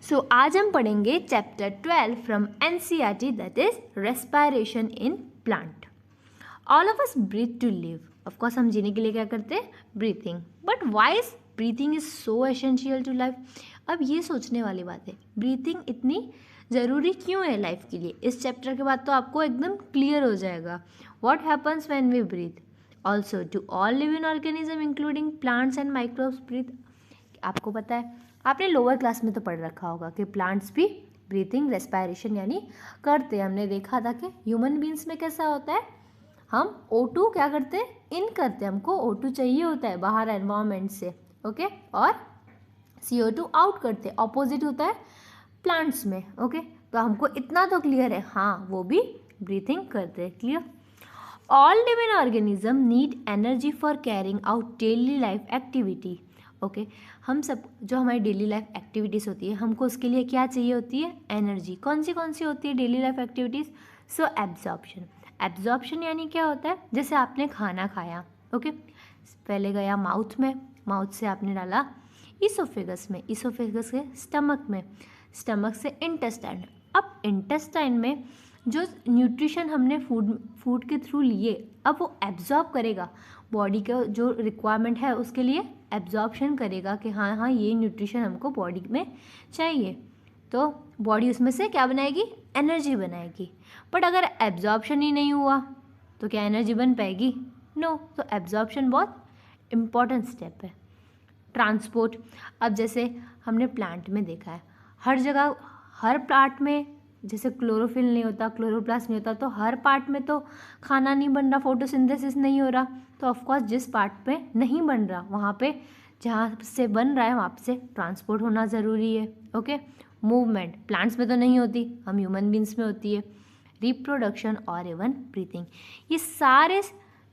सो आज हम पढ़ेंगे chapter 12 from NCERT that is respiration in plant. All of us breathe to live. Of course हम जीने के लिए क्या करते हैं? Breathing. But why is breathing is so essential to life? अब ये सोचने वाली बात है, ब्रीथिंग इतनी ज़रूरी क्यों है लाइफ के लिए? इस चैप्टर के बाद तो आपको एकदम क्लियर हो जाएगा। What happens when we breathe? Also to all living organism including plants and microbes breathe. आपको पता है, आपने लोअर क्लास में तो पढ़ रखा होगा कि प्लांट्स भी ब्रीथिंग रेस्पिरेशन यानी करते हैं। हमने देखा था कि ह्यूमन बींग्स में कैसा होता है, हम O2 क्या करते हैं? इन करते हैं, हमको O2 चाहिए होता है बाहर एनवायरनमेंट से, ओके, और CO2 आउट करते हैं। ऑपोजिट होता है प्लांट्स में, ओके। तो हमको इतना तो क्लियर है, हाँ वो भी ब्रीथिंग करते हैं। Clear? All living organism need energy for carrying out daily life activity, okay. हम सब जो हमारी डेली लाइफ एक्टिविटीज़ होती है, हमको उसके लिए क्या चाहिए होती है? एनर्जी। कौन सी होती है डेली लाइफ एक्टिविटीज़? सो एब्जॉर्प्शन। एब्जॉर्प्शन यानी क्या होता है? जैसे आपने खाना खाया, ओके, पहले गया माउथ में, माउथ से आपने डाला इसोफेगस में, इसोफेगस से स्टमक में, स्टमक से इंटेस्टाइन। अब इंटेस्टाइन में जो न्यूट्रिशन हमने फूड के थ्रू लिए, अब वो एब्जॉर्ब करेगा, बॉडी का जो रिक्वायरमेंट है उसके लिए एब्जॉर्प्शन करेगा कि हाँ ये न्यूट्रिशन हमको बॉडी में चाहिए, तो बॉडी उसमें से क्या बनाएगी? एनर्जी बनाएगी। बट अगर एब्जॉर्प्शन ही नहीं हुआ तो क्या एनर्जी बन पाएगी? नो। तो एब्जॉर्प्शन बहुत इम्पॉर्टेंट स्टेप है। ट्रांसपोर्ट, अब जैसे हमने प्लांट में देखा है, हर जगह हर प्लांट में जैसे क्लोरोफिल नहीं होता, क्लोरोप्लास्ट नहीं होता, तो हर पार्ट में तो खाना नहीं बन रहा, फोटोसिंथेसिस नहीं हो रहा। तो ऑफकोर्स जिस पार्ट पे नहीं बन रहा वहाँ पे जहाँ से बन रहा है वहाँ से ट्रांसपोर्ट होना ज़रूरी है, ओके। मूवमेंट प्लांट्स में तो नहीं होती, हम ह्यूमन बींग्स में होती है। रिप्रोडक्शन और इवन ब्रीथिंग, ये सारे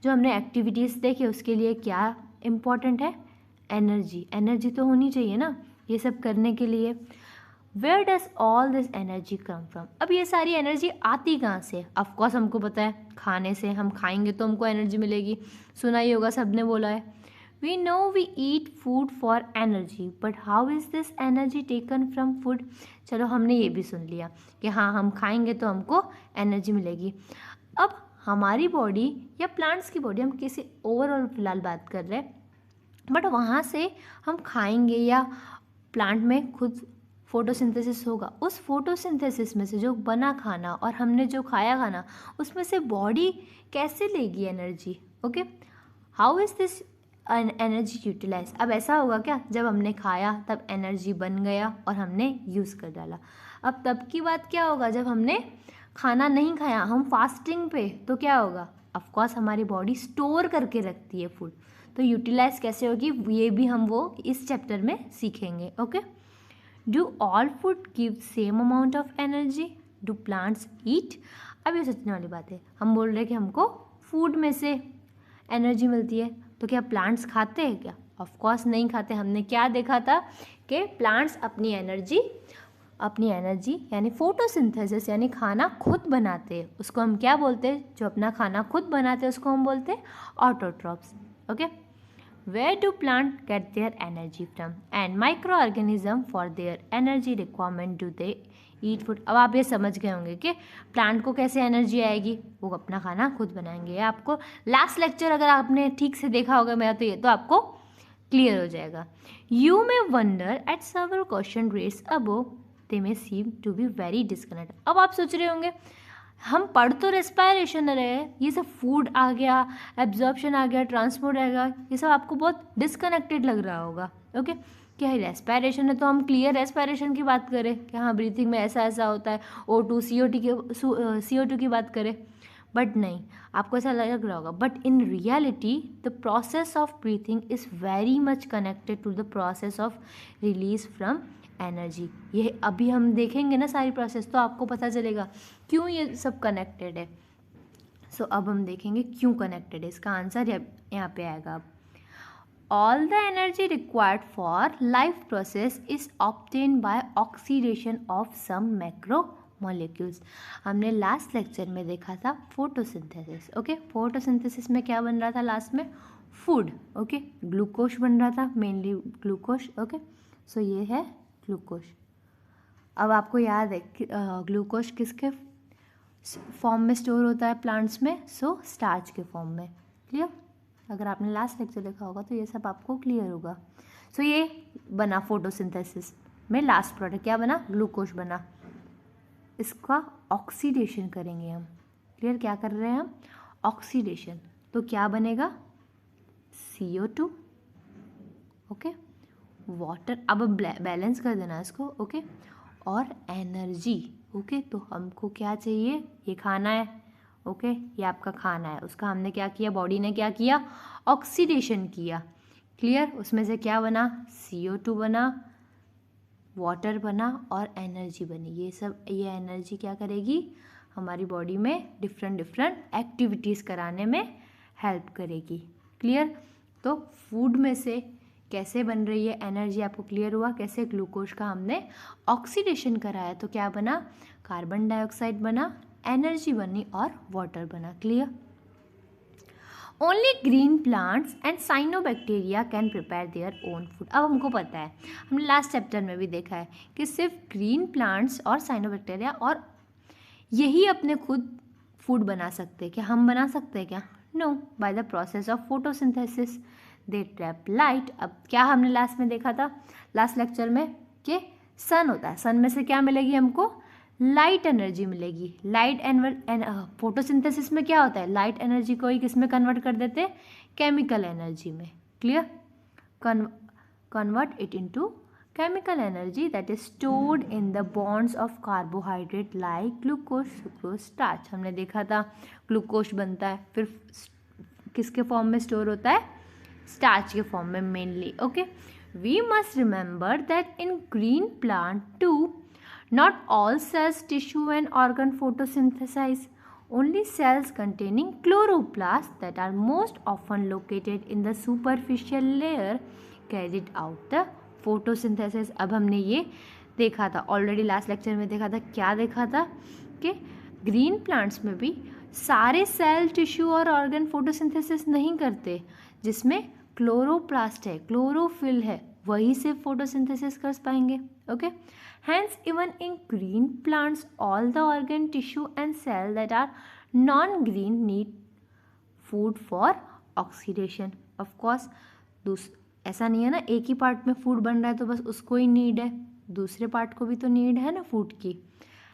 जो हमने एक्टिविटीज़ देखे उसके लिए क्या इम्पॉर्टेंट है? एनर्जी। एनर्जी तो होनी चाहिए ना ये सब करने के लिए। Where does all this energy come from? अब ये सारी एनर्जी आती कहाँ से? ऑफकोर्स हमको पता है, खाने से। हम खाएंगे तो हमको एनर्जी मिलेगी, सुना ही होगा, सबने बोला है। We know we eat food for energy, but how is this energy taken from food? चलो हमने ये भी सुन लिया कि हाँ हम खाएंगे तो हमको एनर्जी मिलेगी। अब हमारी बॉडी या प्लांट्स की बॉडी, हम किसी ओवरऑल फिलहाल बात कर रहे हैं, बट वहाँ से हम खाएंगे या प्लांट में खुद फोटोसिंथेसिस होगा, उस फोटोसिंथेसिस में से जो बना खाना और हमने जो खाया खाना, उसमें से बॉडी कैसे लेगी energy? Okay, how is this energy utilize? अब ऐसा होगा क्या, जब हमने खाया तब एनर्जी बन गया और हमने यूज़ कर डाला। अब तब की बात क्या होगा, जब हमने खाना नहीं खाया, हम फास्टिंग पे, तो क्या होगा? ऑफकोर्स हमारी बॉडी स्टोर करके रखती है फूड, तो यूटिलाइज कैसे होगी ये भी हम वो इस चैप्टर में सीखेंगे, okay. Do all food give same amount of energy? Do plants eat? अब ये सोचने वाली बात है, हम बोल रहे हैं कि हमको फूड में से एनर्जी मिलती है, तो क्या प्लांट्स खाते हैं क्या? ऑफकोर्स नहीं खाते। हमने क्या देखा था कि प्लांट्स अपनी एनर्जी यानी फोटोसिंथेसिस यानी खाना खुद बनाते हैं, उसको हम क्या बोलते हैं? जो अपना खाना खुद बनाते हैं उसको हम बोलते हैं autotrophs, okay. Where do plants get their energy from? And microorganism for their energy requirement do they eat food? अब आप ये समझ गए होंगे कि प्लांट को कैसे एनर्जी आएगी, वो अपना खाना खुद बनाएंगे। आपको लास्ट लेक्चर अगर आपने ठीक से देखा होगा मेरा, तो ये तो आपको क्लियर हो जाएगा। You may wonder at several question raised above, they may seem to be very disconnected. अब आप सोच रहे होंगे हम पढ़ तो रेस्पिरेशन रहे हैं, ये सब फूड आ गया, एब्जॉर्प्शन आ गया, ट्रांसपोर्ट आ गया, ये सब आपको बहुत डिस्कनेक्टेड लग रहा होगा, ओके। क्या है रेस्पिरेशन है तो हम क्लियर रेस्पिरेशन की बात करें कि हाँ ब्रीथिंग में ऐसा ऐसा होता है, O2 CO2 की बात करें, बट नहीं, आपको ऐसा लग रहा होगा, but in reality the process of breathing is very much connected to the process of release from energy. ये अभी हम देखेंगे ना सारी प्रोसेस, तो आपको पता चलेगा क्यों ये सब कनेक्टेड है। सो अब हम देखेंगे क्यों कनेक्टेड है, इसका आंसर यहाँ पे आएगा। अब all the energy required for life process is obtain by oxidation of some macro molecules. हमने लास्ट लेक्चर में देखा था फोटोसिंथेसिस, ओके। फोटोसिंथेसिस में क्या बन रहा था लास्ट में? Food, okay. ग्लूकोज बन रहा था, मेनली ग्लूकोज, ओके। सो ये है ग्लूकोज, अब आपको याद है ग्लूकोज किसके फॉर्म में स्टोर होता है प्लांट्स में? सो स्टार्च के फॉर्म में। क्लियर? अगर आपने लास्ट लेक्चर देखा होगा तो ये सब आपको क्लियर होगा। सो ये बना फोटोसिंथेसिस में लास्ट प्रोडक्ट क्या बना? ग्लूकोज बना। इसका ऑक्सीडेशन करेंगे हम। क्लियर? क्या कर रहे हैं हम? ऑक्सीडेशन। तो क्या बनेगा? CO2। Okay, water. अब बैलेंस कर देना इसको। ओके, और एनर्जी। ओके, तो हमको क्या चाहिए? ये खाना है। ओके, ये आपका खाना है, उसका हमने क्या किया? बॉडी ने क्या किया? ऑक्सीडेशन किया। क्लियर? उसमें से क्या बना? CO2 बना, वाटर बना और एनर्जी बनी। ये एनर्जी क्या करेगी? हमारी बॉडी में डिफरेंट एक्टिविटीज़ कराने में हेल्प करेगी। क्लियर? तो फूड में से कैसे बन रही है एनर्जी आपको क्लियर हुआ? कैसे? ग्लूकोज का हमने ऑक्सीडेशन कराया तो क्या बना? कार्बन डाइऑक्साइड बना, एनर्जी बनी और वाटर बना। Clear? Only green plants and cyanobacteria can prepare their own food. अब हमको पता है, हमने लास्ट चैप्टर में भी देखा है कि सिर्फ ग्रीन प्लांट्स और साइनोबैक्टीरिया और यही अपने खुद फूड बना सकते हैं। क्या हम बना सकते हैं क्या? No, by the process of photosynthesis they trap light. अब क्या हमने लास्ट में देखा था, लास्ट लेक्चर में, कि सन होता है, सन में से क्या मिलेगी हमको? लाइट एनर्जी मिलेगी। फोटोसिंथेसिस में क्या होता है? लाइट एनर्जी को ही किस में कन्वर्ट कर देते हैं? केमिकल एनर्जी में। Clear? Convert it into chemical energy that is stored in the bonds of carbohydrate like glucose, sucrose, starch। हमने देखा था ग्लूकोज बनता है, फिर किसके फॉर्म में स्टोर होता है? स्टार्च के फॉर्म में mainly. Okay, we must remember that in green plant too not all cells, tissue and organ photosynthesize. Only cells containing chloroplasts that are most often located in the superficial layer carried out the photosynthesis। अब हमने ये देखा था already last lecture में देखा था। क्या देखा था? कि ग्रीन प्लांट्स में भी सारे सेल, टिश्यू और ऑर्गन फोटोसिंथेसिस नहीं करते। जिसमें क्लोरोप्लास्ट है, क्लोरोफिल है, वही से फोटोसिंथेसिस कर पाएंगे। Okay, hence even in green plants all the organ, tissue and cell that are non-green need food for oxidation। of course ऐसा नहीं है ना एक ही पार्ट में फूड बन रहा है तो बस उसको ही नीड है, दूसरे पार्ट को भी तो नीड है ना फूड की।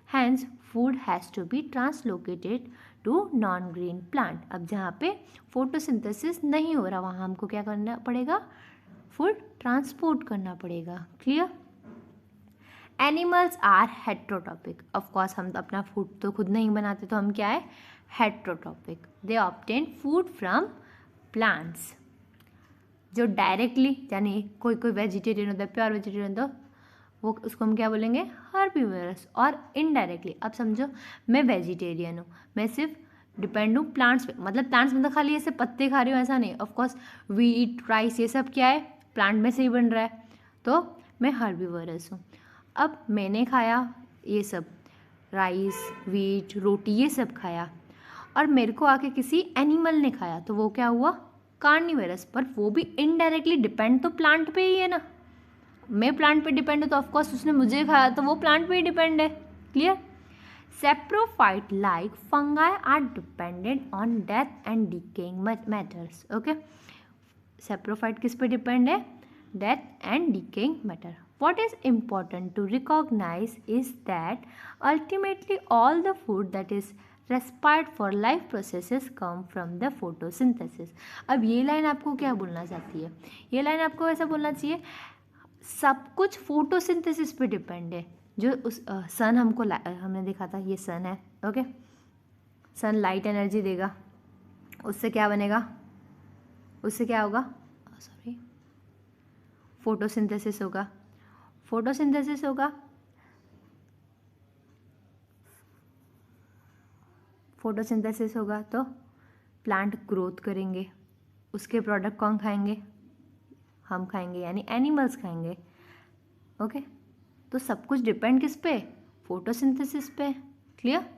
hence food has to be translocated to non-green plant। अब जहाँ पे फोटोसिंथेसिस नहीं हो रहा वहाँ हमको क्या करना पड़ेगा? फूड ट्रांसपोर्ट करना पड़ेगा। Clear? Animals are heterotrophic. Of course हम अपना फूड तो खुद नहीं बनाते, तो हम क्या है? हेट्रोटॉपिक। दे ऑब्टेन फूड फ्रॉम प्लांट्स। जो डायरेक्टली, यानी कोई वेजिटेरियन होता है, प्योर वेजिटेरियन, तो वो उसको हम क्या बोलेंगे? हर्बीवरस। और इनडायरेक्टली, अब समझो मैं वेजिटेरियन हूँ, मैं सिर्फ डिपेंड हूँ प्लांट्स पे, मतलब प्लांट्स में तो खाली ऐसे पत्ते खा रही हूँ ऐसा नहीं। ऑफकोर्स वीट, राइस, ये सब क्या है? प्लांट में से ही बन रहा है, तो मैं हर्बीवरस हूँ। अब मैंने खाया ये सब, राइस, वीट, रोटी, ये सब खाया, और मेरे को आके किसी एनिमल ने खाया, तो वो क्या हुआ? कार्निवरस। पर वो भी इनडायरेक्टली डिपेंड तो प्लांट पे ही है ना। मैं प्लांट पे डिपेंड हूँ तो ऑफकोर्स उसने मुझे खाया, तो वो प्लांट पे ही डिपेंड है। Clear? Saprophyte like fungi are dependent on death and decaying matters. Okay, saprophyte किस पे डिपेंड है? Death and decaying matter. What is important to recognize is that ultimately all the food that is required for life processes come from the photosynthesis। अब ये line आपको क्या बोलना चाहती है? ये लाइन आपको ऐसा बोलना चाहिए, सब कुछ फोटोसिंथेसिस पे डिपेंड है। जो उस सन हमको हमने देखा था, ये सन है। ओके, सन लाइट एनर्जी देगा, उससे क्या बनेगा? उससे क्या होगा? सॉरी, फोटोसिंथेसिस होगा। फोटोसिंथेसिस होगा, फोटोसिंथेसिस होगा तो प्लांट ग्रोथ करेंगे, उसके प्रोडक्ट कौन खाएंगे? हम खाएंगे, यानी एनिमल्स खाएंगे। ओके, तो सब कुछ डिपेंड किस पे? फोटोसिंथेसिस पे। Clear?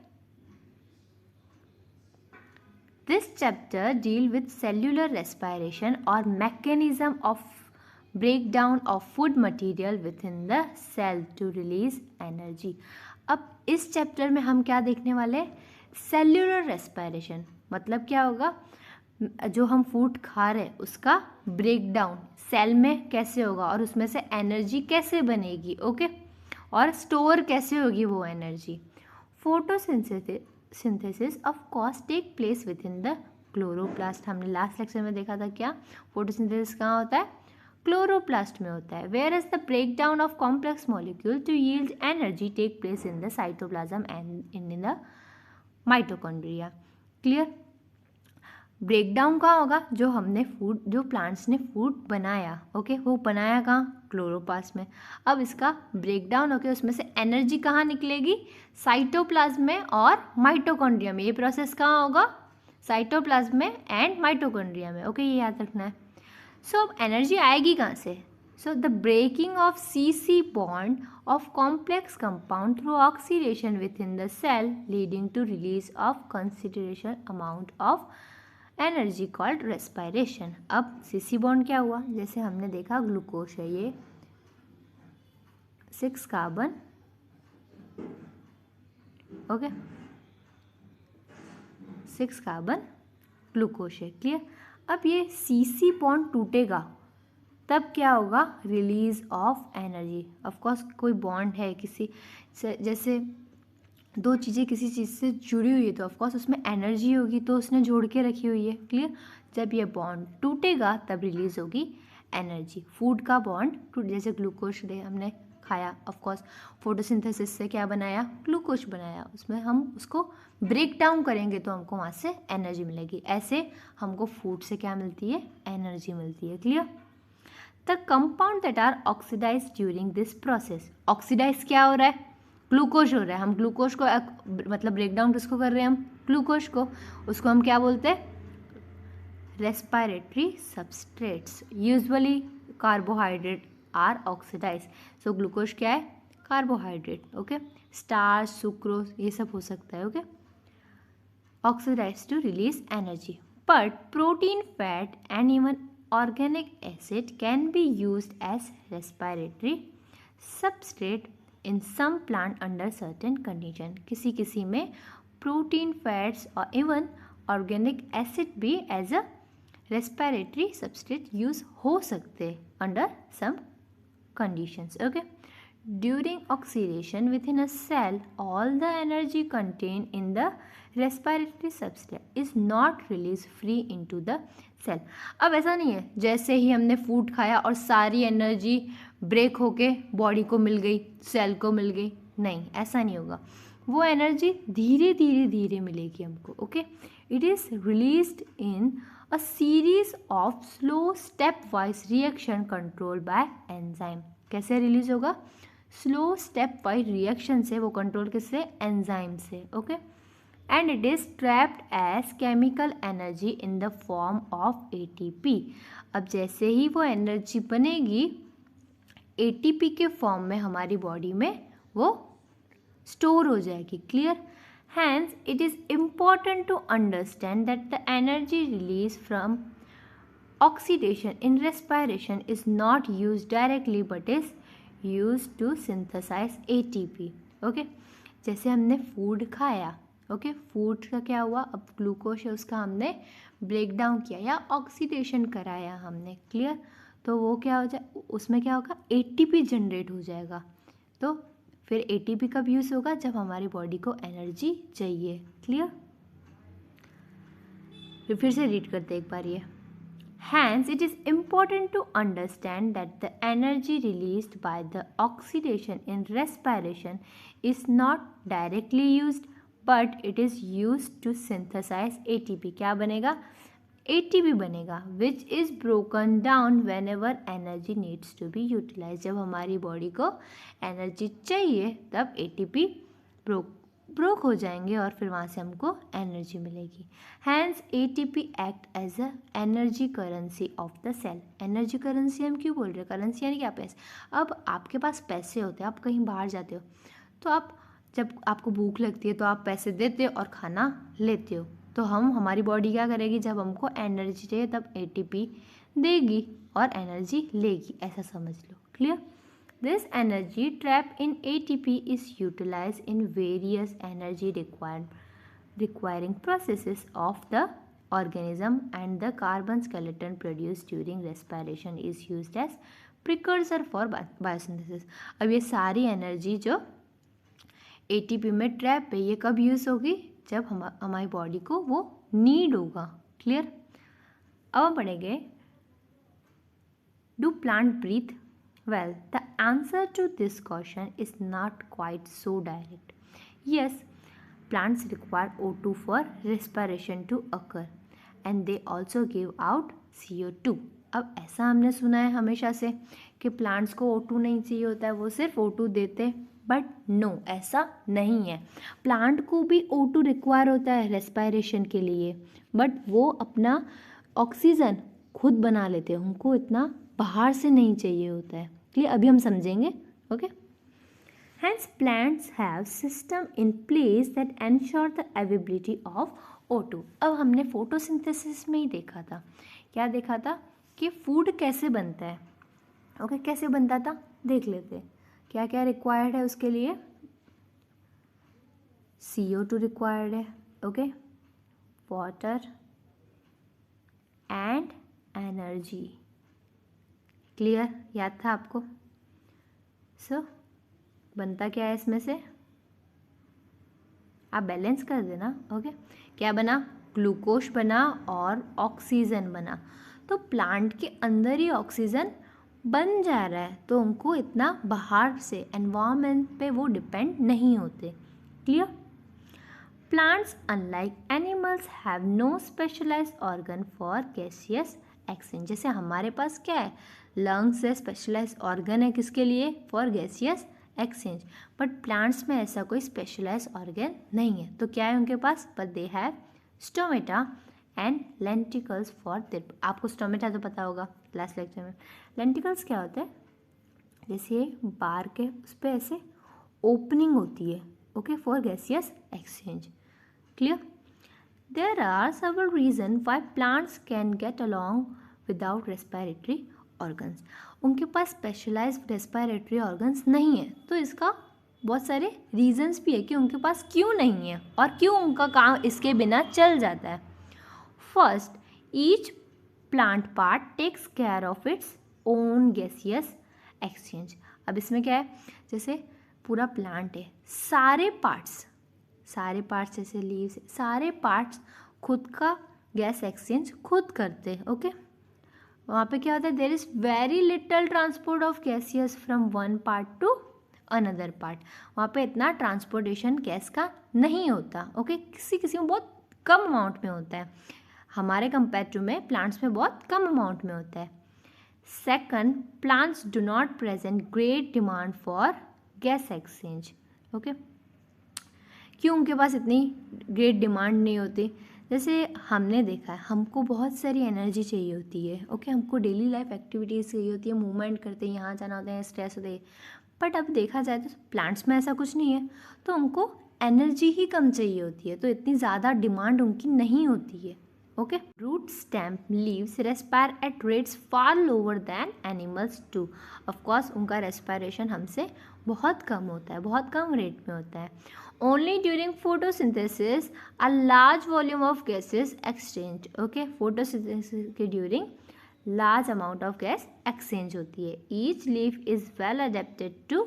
This chapter deal with cellular respiration और mechanism of break down of food material within the cell to release energy. अब इस चैप्टर में हम क्या देखने वाले हैं, सेल्यूलर रेस्पिरेशन। मतलब क्या होगा, जो हम फूड खा रहे हैं उसका ब्रेक डाउन सेल में कैसे होगा और उसमें से एनर्जी कैसे बनेगी, ओके, और स्टोर कैसे होगी वो energy. Photosynthesis of course take place within the chloroplast. हमने लास्ट लेक्चर में देखा था क्या, फोटोसिंथेसिस कहाँ होता है, क्लोरोप्लास्ट में होता है। Where is the break down of complex molecule to yield energy take place in the cytoplasm and in the mitochondria. Clear. Break down कहाँ होगा, जो हमने फूड, जो प्लांट्स ने फूड बनाया, ओके, वो बनाया कहाँ, क्लोरोप्लास्ट में। अब इसका ब्रेक डाउन होकर उसमें से एनर्जी कहाँ निकलेगी, साइटोप्लाज्म में और माइटोकॉन्ड्रिया में। ये प्रोसेस कहाँ होगा, साइटोप्लाज्म में एंड माइटोकॉन्ड्रिया में, ओके, ये याद रखना है। सो अब एनर्जी आएगी कहाँ से, so the breaking of CC bond of complex compound through oxidation within the cell leading to release of considerable amount of energy called respiration। अब CC बॉन्ड क्या हुआ, जैसे हमने देखा ग्लूकोज है, ये 6 कार्बन, ओके, 6 कार्बन ग्लूकोज है, clear. अब ये CC बॉन्ड टूटेगा तब क्या होगा, release of energy. Of course कोई बॉन्ड है किसी से, जैसे दो चीज़ें किसी चीज़ से जुड़ी हुई है तो ऑफ कोर्स उसमें एनर्जी होगी, तो उसने जोड़ के रखी हुई है, क्लियर। जब ये बॉन्ड टूटेगा तब रिलीज होगी एनर्जी। फूड का बॉन्ड टूट, जैसे ग्लूकोज हमने खाया, ऑफ कोर्स फोटोसिंथेसिस से क्या बनाया, ग्लूकोज बनाया, उसमें हम उसको ब्रेक डाउन करेंगे तो हमको वहाँ से एनर्जी मिलेगी। ऐसे हमको फूड से क्या मिलती है, एनर्जी मिलती है, clear. The compound that are oxidise during this process, oxidise क्या हो रहा है, ग्लूकोज हो रहा है। हम ग्लूकोज को मतलब ब्रेक डाउन किसको कर रहे हैं, हम ग्लूकोज को, उसको हम क्या बोलते हैं, respiratory substrates. Usually carbohydrate are oxidise, so glucose क्या है, कार्बोहाइड्रेट, ओके, स्टार्च, सुक्रोज, ये सब हो सकता है, okay, oxidise to release energy. But protein, fat and even organic acid can be used as respiratory substrate in some plant under certain condition। किसी में protein, fats और इवन ऑर्गेनिक एसिड भी as a respiratory substrate use हो सकते हैं under some conditions, okay। During oxidation within a cell, all the energy contained in the respiratory substrate is not released free into the cell। अब ऐसा नहीं है जैसे ही हमने फूड खाया और सारी एनर्जी ब्रेक होके बॉडी को मिल गई, सेल को मिल गई, नहीं, ऐसा नहीं होगा। वो एनर्जी धीरे धीरे धीरे मिलेगी हमको, okay. It is released in a series of slow stepwise reaction control by enzyme. कैसे रिलीज होगा, स्लो स्टेप वाइज रिएक्शन से, वो कंट्रोल किससे, एंजाइम से, okay. And it is trapped as chemical energy in the form of ATP। अब जैसे ही वो energy बनेगी ATP के फॉर्म में हमारी बॉडी में वो स्टोर हो जाएगी, clear. Hence it is important to understand that the energy release from oxidation in respiration is not use directly but is use to synthesise ATP, okay. जैसे हमने फूड खाया, ओके, फूड का क्या हुआ, अब ग्लूकोज है उसका हमने ब्रेक डाउन किया या ऑक्सीडेशन कराया हमने, क्लियर। तो वो क्या हो जाए, उसमें क्या होगा, ATP जनरेट हो जाएगा। तो फिर ATP कब यूज़ होगा, जब हमारी बॉडी को एनर्जी चाहिए, क्लियर। फिर से रीड करते एक बार ये। Hence, it is important to understand that the energy released by the oxidation in respiration is not directly used, but it is used to synthesize ATP। क्या बनेगा, ATP बनेगा, which is broken down whenever energy needs to be utilized। जब हमारी body को energy चाहिए तब ATP broke हो जाएंगे और फिर वहाँ से हमको एनर्जी मिलेगी। Hence ATP act as a energy currency of the cell. Energy currency हम क्यों बोल रहे हैं, करेंसी यानी क्या, पैसे। अब आपके पास पैसे होते हैं, आप कहीं बाहर जाते हो तो आप, जब आपको भूख लगती है तो आप पैसे देते हो और खाना लेते हो। तो हमारी बॉडी क्या करेगी, जब हमको एनर्जी चाहिए तब ATP देगी, और एनर्जी लेगी, ऐसा समझ लो। Clear? This energy trap in ATP is utilize in various energy requiring processes of the organism, and the carbon skeleton produced during respiration is used as precursor for biosynthesis। अब ये सारी energy जो ATP में trap है ये कब use होगी? जब हमारी बॉडी को वो नीड होगा। क्लियर? अब हम पढ़ेंगे do plant breathe? Well, the answer to this question is not quite so direct. Yes, plants require O2 for respiration to occur and they also give out CO2। अब ऐसा हमने सुना है हमेशा से कि प्लांट्स को O2 नहीं चाहिए होता है, वो सिर्फ O2 देते, बट नो, ऐसा नहीं है। प्लांट को भी O2 रिक्वायर होता है रेस्पायरेशन के लिए, बट वो अपना ऑक्सीजन खुद बना लेते हैं, उनको इतना बाहर से नहीं चाहिए होता है। क्लियर? अभी हम समझेंगे। Okay, hence plants have system in place that ensure the availability of O2। अब हमने फोटोसिंथेसिस में ही देखा था, क्या देखा था कि फूड कैसे बनता है। ओके, कैसे बनता था देख लेते हैं। क्या क्या रिक्वायर्ड है उसके लिए? CO2 रिक्वायर्ड है, okay, water and energy. Clear? याद था आपको? सो बनता क्या है इसमें से? आप बैलेंस कर देना। ओके, क्या बना? ग्लूकोज बना और ऑक्सीजन बना। तो प्लांट के अंदर ही ऑक्सीजन बन जा रहा है, तो उनको इतना बाहर से एनवायरनमेंट पे वो डिपेंड नहीं होते। Clear? Plants unlike animals have no specialised organ for gaseous exchange. जैसे हमारे पास क्या है? लंग्स है, स्पेशलाइज्ड ऑर्गन है किसके लिए? For gaseous exchange. But plants में ऐसा कोई स्पेशलाइज ऑर्गन नहीं है। तो क्या है उनके पास? But they have stomata and lenticels for there. आपको स्टोमेटा तो पता होगा लास्ट लेक्चर में। लेंटिकल्स क्या होता है? जैसे बार के उस पर ऐसे ओपनिंग होती है, okay, for gaseous exchange. Clear? There are several reason why plants can get along without respiratory organs. उनके पास स्पेशलाइज्ड रेस्पिरेटरी ऑर्गन्स नहीं है, तो इसका बहुत सारे रीजंस भी है कि उनके पास क्यों नहीं है और क्यों उनका काम इसके बिना चल जाता है। First, each plant part takes care of its own gaseous exchange. अब इसमें क्या है? जैसे पूरा प्लांट है, सारे पार्ट्स जैसे लीव्स, सारे पार्ट्स खुद का गैस एक्सचेंज खुद करते हैं। ओके, वहाँ पे क्या होता है? There is very little transport of gaseous from one part to another part. वहाँ पे इतना ट्रांसपोर्टेशन गैस का नहीं होता। ओके, किसी में बहुत कम अमाउंट में होता है, हमारे कंपेरेटिव में प्लांट्स में बहुत कम अमाउंट में होता है। Second, plants do not present great demand for gas exchange. Okay, क्यों उनके पास इतनी ग्रेट डिमांड नहीं होती? जैसे हमने देखा है, हमको बहुत सारी एनर्जी चाहिए होती है। ओके, हमको डेली लाइफ एक्टिविटीज़ चाहिए होती है, मूवमेंट करते हैं, यहाँ जाना होता है, स्ट्रेस होते हैं। बट अब देखा जाए तो प्लांट्स में ऐसा कुछ नहीं है, तो उनको एनर्जी ही कम चाहिए होती है, तो इतनी ज़्यादा डिमांड उनकी नहीं होती है। Okay, root stem leaves respire at rates far lower than animals too. Of course उनका रेस्पायरेशन हमसे बहुत कम होता है, बहुत कम रेट में होता है। Only during photosynthesis a large volume of gas is exchanged। Okay, photosynthesis के during large amount of gas exchange होती है। Each leaf is well adapted to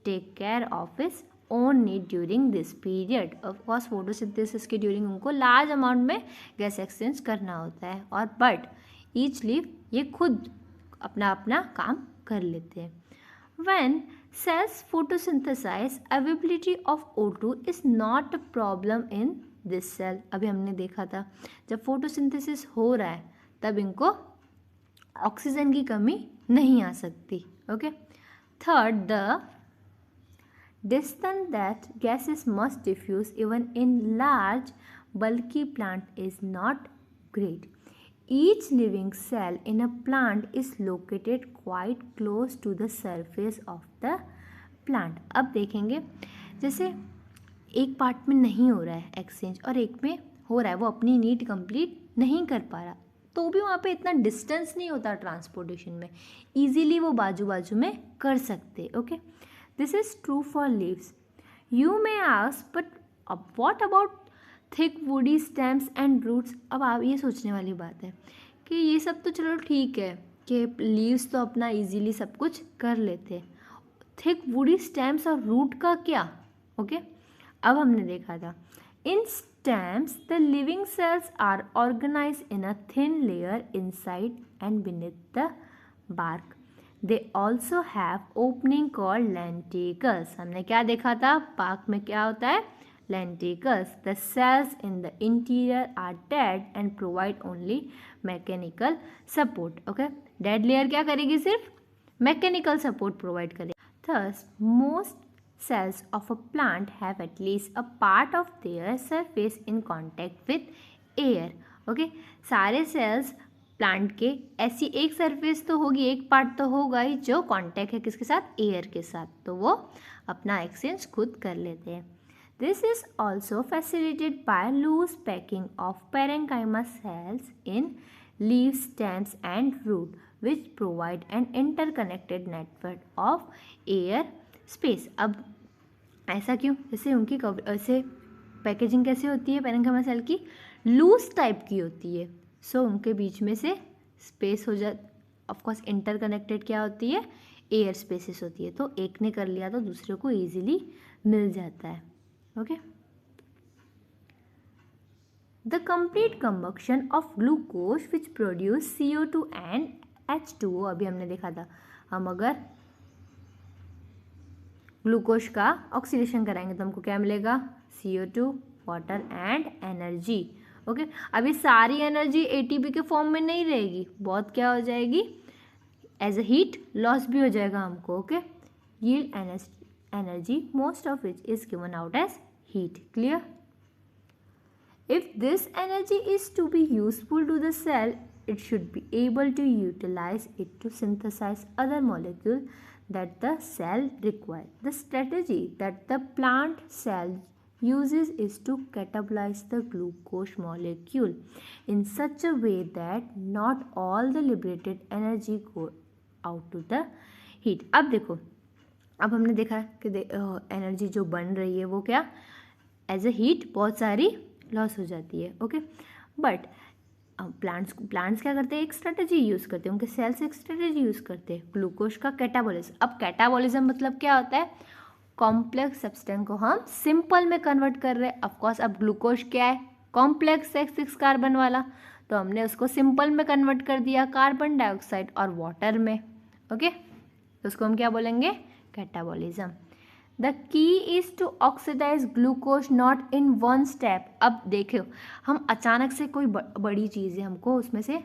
take care of its own need during this period। Of course photosynthesis के during उनको large amount में gas exchange करना होता है, और but each leaf ये खुद अपना अपना काम कर लेते हैं। When cells photosynthesize, availability of O2 is not a problem in this cell। अभी हमने देखा था जब फोटोसिंथेसिस हो रहा है तब इनको ऑक्सीजन की कमी नहीं आ सकती। Okay, third, the distance that gases must diffuse even in large bulky plant is not great। Each living cell in a plant is located quite close to the surface of the plant। अब देखेंगे जैसे एक part में नहीं हो रहा है exchange और एक में हो रहा है, वो अपनी नीड कंप्लीट नहीं कर पा रहा, तो भी वहाँ पे इतना डिस्टेंस नहीं होता ट्रांसपोर्टेशन में, इजीली वो बाजू बाजू में कर सकते। Okay, this is true for leaves. You may ask but what about thick woody stems and roots. अब आप ये सोचने वाली बात है कि ये सब तो चलो ठीक है कि लीव्स तो अपना इजीली सब कुछ कर लेते हैं, थिक वुडी स्टेम्स और रूट का क्या? ओके, अब हमने देखा था in stems the living cells are organise in a thin layer inside and beneath the bark. They also have opening called lenticels. हमने क्या देखा था, बार्क में क्या होता है, lenticles. The cells in the interior are dead and provide only mechanical support. Okay, dead layer क्या करेगी, सिर्फ mechanical support provide करेगी. Thus, most cells of a plant have at least a part of their surface in contact with air. Okay, सारे cells plant के ऐसी एक surface तो होगी, एक पार्ट तो होगा ही जो कांटेक्ट है किसके साथ, एयर के साथ, तो वो अपना एक्सचेंज खुद कर लेते हैं। This is also facilitated by loose packing of parenchyma cells in leaves, stems and root, which provide an interconnected network of air space. अब ऐसा क्यों, जैसे उनकी ऐसे पैकेजिंग कैसे होती है पेरेंकाइमा सेल की, लूज टाइप की होती है, सो उनके बीच में से स्पेस हो जा, ऑफकोर्स इंटरकनेक्टेड क्या होती है, एयर स्पेसिस होती है, तो एक ने कर लिया तो दूसरे को ईजिली मिल जाता है। Okay, the complete combustion of glucose which produce CO2 and H2O। अभी हमने देखा था, हम अगर ग्लूकोज का ऑक्सीडेशन कराएंगे तो हमको क्या मिलेगा, CO2, water and energy. Okay, अभी सारी एनर्जी ATP के फॉर्म में नहीं रहेगी, बहुत क्या हो जाएगी, एज अ हीट लॉस भी हो जाएगा हमको। Okay, yield energy, most of which is given out as heat. Clear? If this energy is to be useful to the cell, it should be able to utilize it to synthesize other molecules that the cell requires. The strategy that the plant cell uses is to catabolize the glucose molecule in such a way that not all the liberated energy go out to the heat. अब देखो, अब हमने देखा कि energy जो बन रही है वो क्या, एज अ हीट बहुत सारी लॉस हो जाती है। ओके, बट प्लांट्स क्या करते हैं, एक स्ट्रेटजी यूज़ करते हैं, उनके सेल्स एक स्ट्रेटजी यूज़ करते हैं, ग्लूकोज का कैटाबॉलिज्म। अब कैटाबॉलिज्म मतलब क्या होता है, कॉम्प्लेक्स सब्सटेंस को हम सिंपल में कन्वर्ट कर रहे हैं। ऑफकोर्स अब ग्लूकोज क्या है, कॉम्प्लेक्स है 6 कार्बन वाला, तो हमने उसको सिंपल में कन्वर्ट कर दिया कार्बन डाइऑक्साइड और वाटर में। ओके, तो उसको हम क्या बोलेंगे, catabolism. The key is to oxidise glucose not in one step. अब देखो, हम अचानक से कोई बड़ी चीज़ है, हमको उसमें से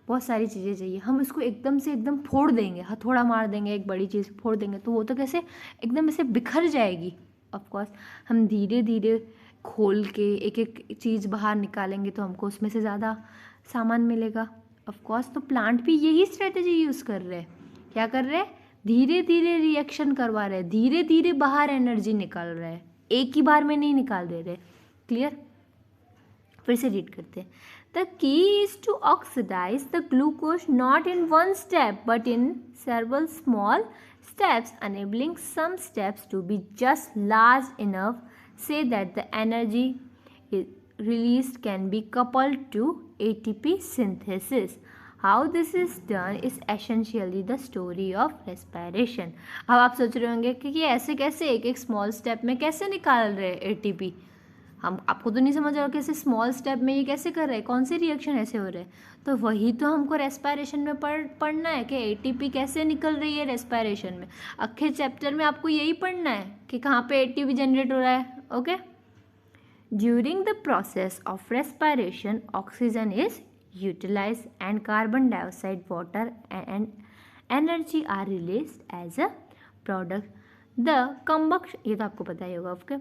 बहुत सारी चीज़ें चाहिए, हम उसको एकदम से एकदम फोड़ देंगे, हथौड़ा मार देंगे, एक बड़ी चीज़ फोड़ देंगे तो वो तो कैसे एकदम ऐसे बिखर जाएगी। ऑफकोर्स हम धीरे धीरे खोल के एक एक चीज़ बाहर निकालेंगे तो हमको उसमें से ज़्यादा सामान मिलेगा। ऑफकोर्स तो प्लांट भी यही स्ट्रेटजी यूज़ कर रहे हैं, क्या कर रहे हैं, धीरे धीरे रिएक्शन करवा रहे हैं, धीरे धीरे बाहर एनर्जी निकाल रहे हैं, एक ही बार में नहीं निकाल दे रहे। क्लियर, फिर से रीड करते हैं। The key is to oxidise the glucose not in one step but in several small steps, enabling some steps to be just large enough say that the energy released can be coupled to ATP synthesis. How this is done is essentially the story of respiration. अब आप सोच रहे होंगे कि ये ऐसे कैसे एक एक स्मॉल स्टेप में कैसे निकाल रहे हैं ATP, हम आपको तो नहीं समझ रहा कैसे स्मॉल स्टेप में ये कैसे कर रहे हैं, कौन से रिएक्शन ऐसे हो रहे हैं, तो वही तो हमको रेस्पिरेशन में पढ़ना है कि ATP कैसे निकल रही है रेस्पिरेशन में। अक्खे चैप्टर में आपको यही पढ़ना है कि कहाँ पे ATP जनरेट हो रहा है। Okay, during the process of respiration oxygen is utilised and carbon dioxide, water and energy are released as a product. The combustion, ये तो आपको पता ही होगा। ओके,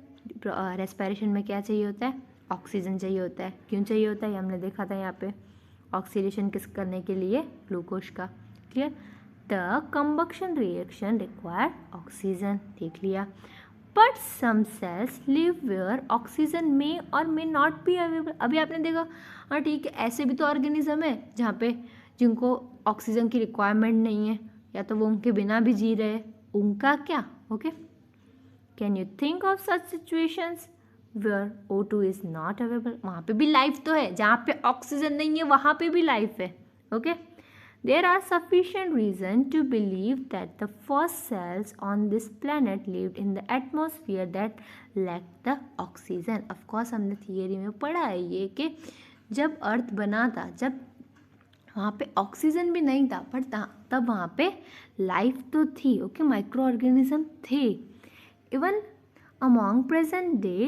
रेस्पिरेशन में क्या चाहिए होता है, ऑक्सीजन चाहिए होता है। क्यों चाहिए होता है, ये हमने देखा था यहाँ पे, ऑक्सीडेशन किस करने के लिए, ग्लूकोज का। Clear, the combustion reaction require oxygen, देख लिया। But some cells live where oxygen may or may not be available. अभी आपने देखा, हाँ ठीक है, ऐसे भी तो ऑर्गेनिज्म है जहाँ पे जिनको ऑक्सीजन की रिक्वायरमेंट नहीं है, या तो वो उनके बिना भी जी रहे, उनका क्या? Okay, can you think of such situations where O2 is not available? वहाँ पे भी लाइफ तो है, जहाँ पे ऑक्सीजन नहीं है वहाँ पे भी लाइफ है। Okay, there are sufficient reason to believe that the first cells on this planet lived in the atmosphere that lacked the oxygen. of course हमने थियरी में पढ़ा है ये कि जब अर्थ बना था, जब वहाँ पे ऑक्सीजन भी नहीं था, पर तब वहाँ पे लाइफ तो थी। ओके, माइक्रो ऑर्गेनिज्म थे। Even among present day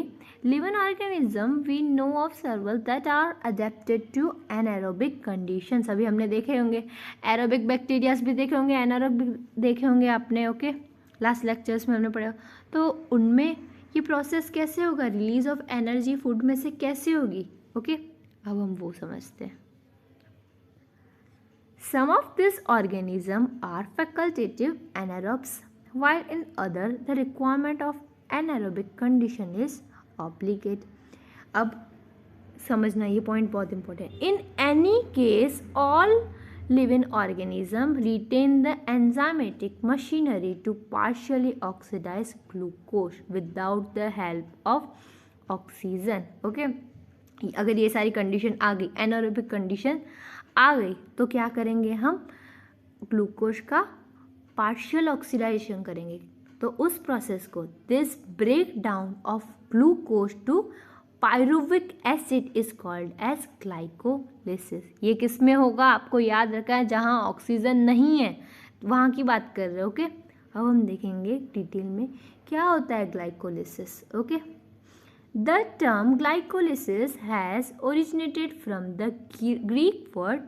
living organism we know of several that are adapted to anaerobic conditions. अभी हमने देखे होंगे एरोबिक बैक्टीरियाज भी देखे होंगे, एनारोबिक देखे होंगे आपने। ओके, लास्ट लेक्चर्स में हमने पढ़ा। तो उनमें ये प्रोसेस कैसे होगा, रिलीज ऑफ एनर्जी फूड में से कैसे होगी? ओके, अब हम वो समझते हैं। Some of these organisms are facultative anaerobes, while in other the requirement of anaerobic condition is obligate. अब समझना, ये पॉइंट बहुत important. In any case all living organism retain the enzymatic machinery to partially oxidize glucose without the help of oxygen. Okay, अगर ये सारी condition आ गई, anaerobic condition आ गई, तो क्या करेंगे हम? ग्लूकोज का पार्शियल ऑक्सीडाइजेशन करेंगे। तो उस प्रोसेस को this break down of glucose to pyruvic acid is called as glycolysis. ये किस में होगा? आपको याद रखना है, जहाँ ऑक्सीजन नहीं है वहाँ की बात कर रहे हैं। ओके, अब हम देखेंगे डिटेल में क्या होता है glycolysis. Okay, the term glycolysis has originated from the Greek word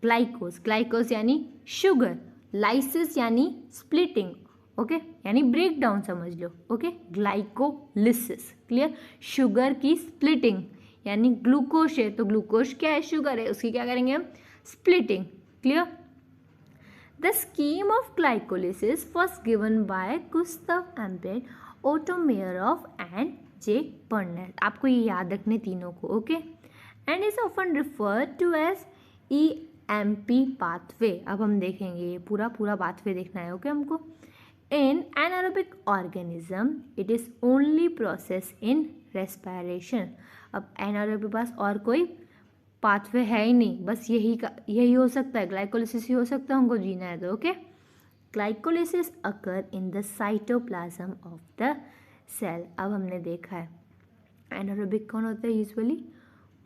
glycos. Glycos यानी शुगर, लाइसिस यानी स्प्लिटिंग। ओके, यानी ब्रेक डाउन समझ लो। Okay, glycolysis, clear? शुगर की स्प्लिटिंग, यानी ग्लूकोज है तो ग्लूकोज क्या है? शुगर है, उसकी क्या करेंगे हम? Splitting. Clear? The scheme of glycolysis was given by Gustav Embden, Otto Meyerhof and J Parnas. आपको ये याद रखने तीनों को। Okay, and is often referred to as EMP pathway. अब हम देखेंगे, ये पूरा पाथवे देखना है। ओके, हमको In anaerobic organism, it is only process in respiration. अब anaerobic के पास और कोई पाथवे है ही नहीं, बस यही हो सकता है, ग्लाइकोलिसिस ही हो सकता है, हमको जीना है तो। Okay, glycolysis occur in the cytoplasm of the cell. अब हमने देखा है एनारोबिक कौन होता है? Usually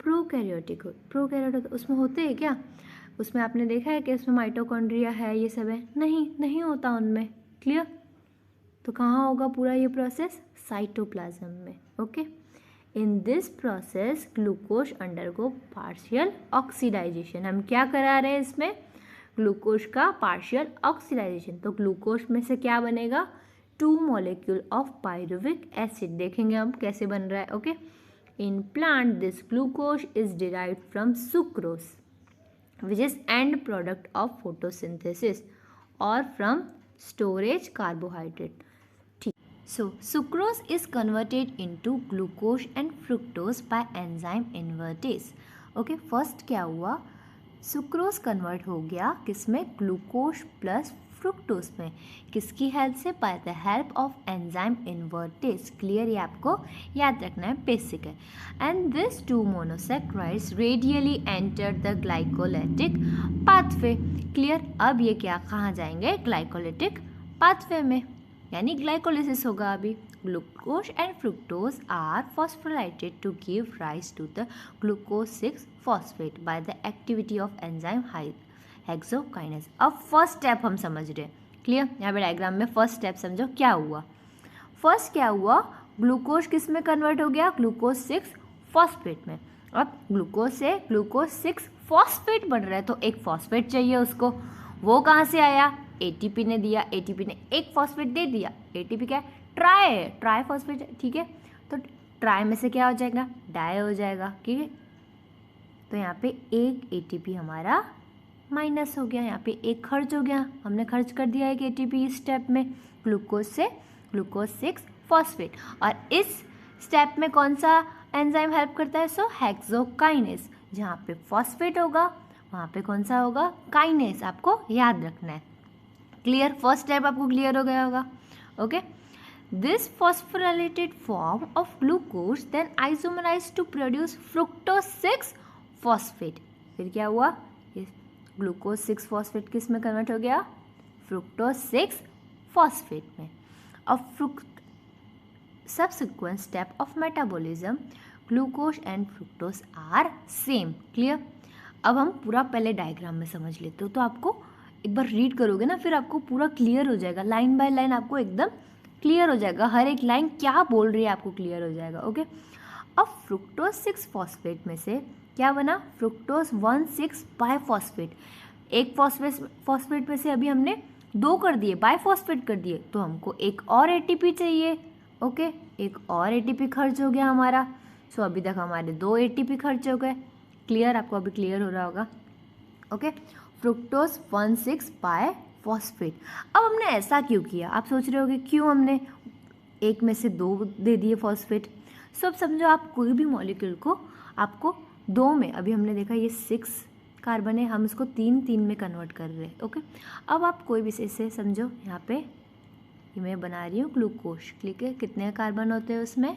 prokaryotic. उसमें होते हैं क्या? उसमें आपने देखा है कि उसमें माइटोकॉन्ड्रिया है, ये सब है? नहीं होता उनमें। क्लियर? तो कहाँ होगा पूरा ये प्रोसेस? साइटोप्लाज्म में। Okay, in this process glucose undergo partial oxidisation. हम क्या करा रहे हैं इसमें? ग्लूकोज का पार्शियल ऑक्सीडाइजेशन। तो ग्लूकोज में से क्या बनेगा? 2 मॉलिक्यूल ऑफ पायरुविक एसिड। देखेंगे हम कैसे बन रहा है। Okay, in plant this glucose is derived from sucrose which is and product of photosynthesis और from storage carbohydrate. So sucrose is converted into glucose and fructose by enzyme invertase. Okay, first क्या हुआ? Sucrose convert हो गया किस में? Glucose plus fructose में। किसकी help से? By the help of enzyme invertase. Clear? ये आपको याद रखना है, बेसिक है। And this 2 monosaccharides radially enter the glycolytic pathway. Clear? अब ये क्या कहाँ जाएंगे? ग्लाइकोलाइटिक पाथवे में, यानी ग्लाइकोलिसिस होगा। अभी glucose and fructose are phosphorylated to give rise to the glucose 6 phosphate by the activity of enzyme hexokinase. अब फर्स्ट स्टेप हम समझ रहे हैं। क्लियर? यहाँ पे डायग्राम में फर्स्ट स्टेप समझो क्या हुआ। फर्स्ट क्या हुआ? ग्लूकोज किस में कन्वर्ट हो गया? ग्लूकोज 6 फॉस्फेट में। अब ग्लूकोज से ग्लूकोज 6 फॉस्फेट बन रहा है तो एक फॉस्फेट चाहिए उसको। वो कहाँ से आया? ATP ने दिया। ATP ने एक फॉस्फेट दे दिया। ATP क्या है? Try phosphate. ठीक है, तो ट्राई में से क्या हो जाएगा? डाई हो जाएगा। ठीक है, तो यहाँ पे एक ATP हमारा माइनस हो गया, यहाँ पे एक खर्च हो गया। हमने खर्च कर दिया एक ATP इस स्टेप में। ग्लूकोज से ग्लूकोज 6 फॉस्फेट। और इस स्टेप में कौन सा एंजाइम हेल्प करता है? सो हेक्सोकाइनेस। जहाँ पे फॉस्फेट होगा वहाँ पे कौन सा होगा? काइनेस। आपको याद रखना है। क्लियर? फर्स्ट स्टेप आपको क्लियर हो गया होगा। Okay, this phosphorylated form of glucose then isomerized to produce fructose 6 phosphate। फिर क्या हुआ? ये ग्लूकोज 6 फॉस्फेट किस में कन्वर्ट हो गया? फ्रुक्टोज 6 फॉस्फेट में। अब subsequent step of metabolism glucose and fructose are same। Clear? अब हम पूरा पहले डायग्राम में समझ लेते हो, तो आपको एक बार रीड करोगे ना, फिर आपको पूरा क्लियर हो जाएगा, लाइन बाय लाइन आपको एकदम क्लियर हो जाएगा, हर एक लाइन क्या बोल रही है आपको क्लियर हो जाएगा। ओके, अब फ्रुक्टोज 6 फॉस्फेट में से क्या बना? Fructose 1,6 biphosphate. एक फॉस्फेट में से अभी हमने 2 कर दिए, बाइफॉस्फेट कर दिए, तो हमको एक और एटीपी चाहिए। ओके, एक और एटीपी खर्च हो गया हमारा। सो अभी तक हमारे 2 एटीपी खर्च हो गए। क्लियर? आपको अभी क्लियर हो रहा होगा। Okay, fructose 1,6 biphosphate. अब हमने ऐसा क्यों किया? आप सोच रहे होगे क्यों हमने एक में से 2 दे दिए फॉस्फेट। सो अब समझो, आप कोई भी मॉलिक्यूल को आपको 2 में, अभी हमने देखा ये 6 कार्बन है, हम इसको 3 में कन्वर्ट कर रहे हैं। ओके, अब आप कोई भी से समझो, यहाँ पे ये मैं बना रही हूँ ग्लूकोज। ठीक है, कितने कार्बन होते हैं उसमें?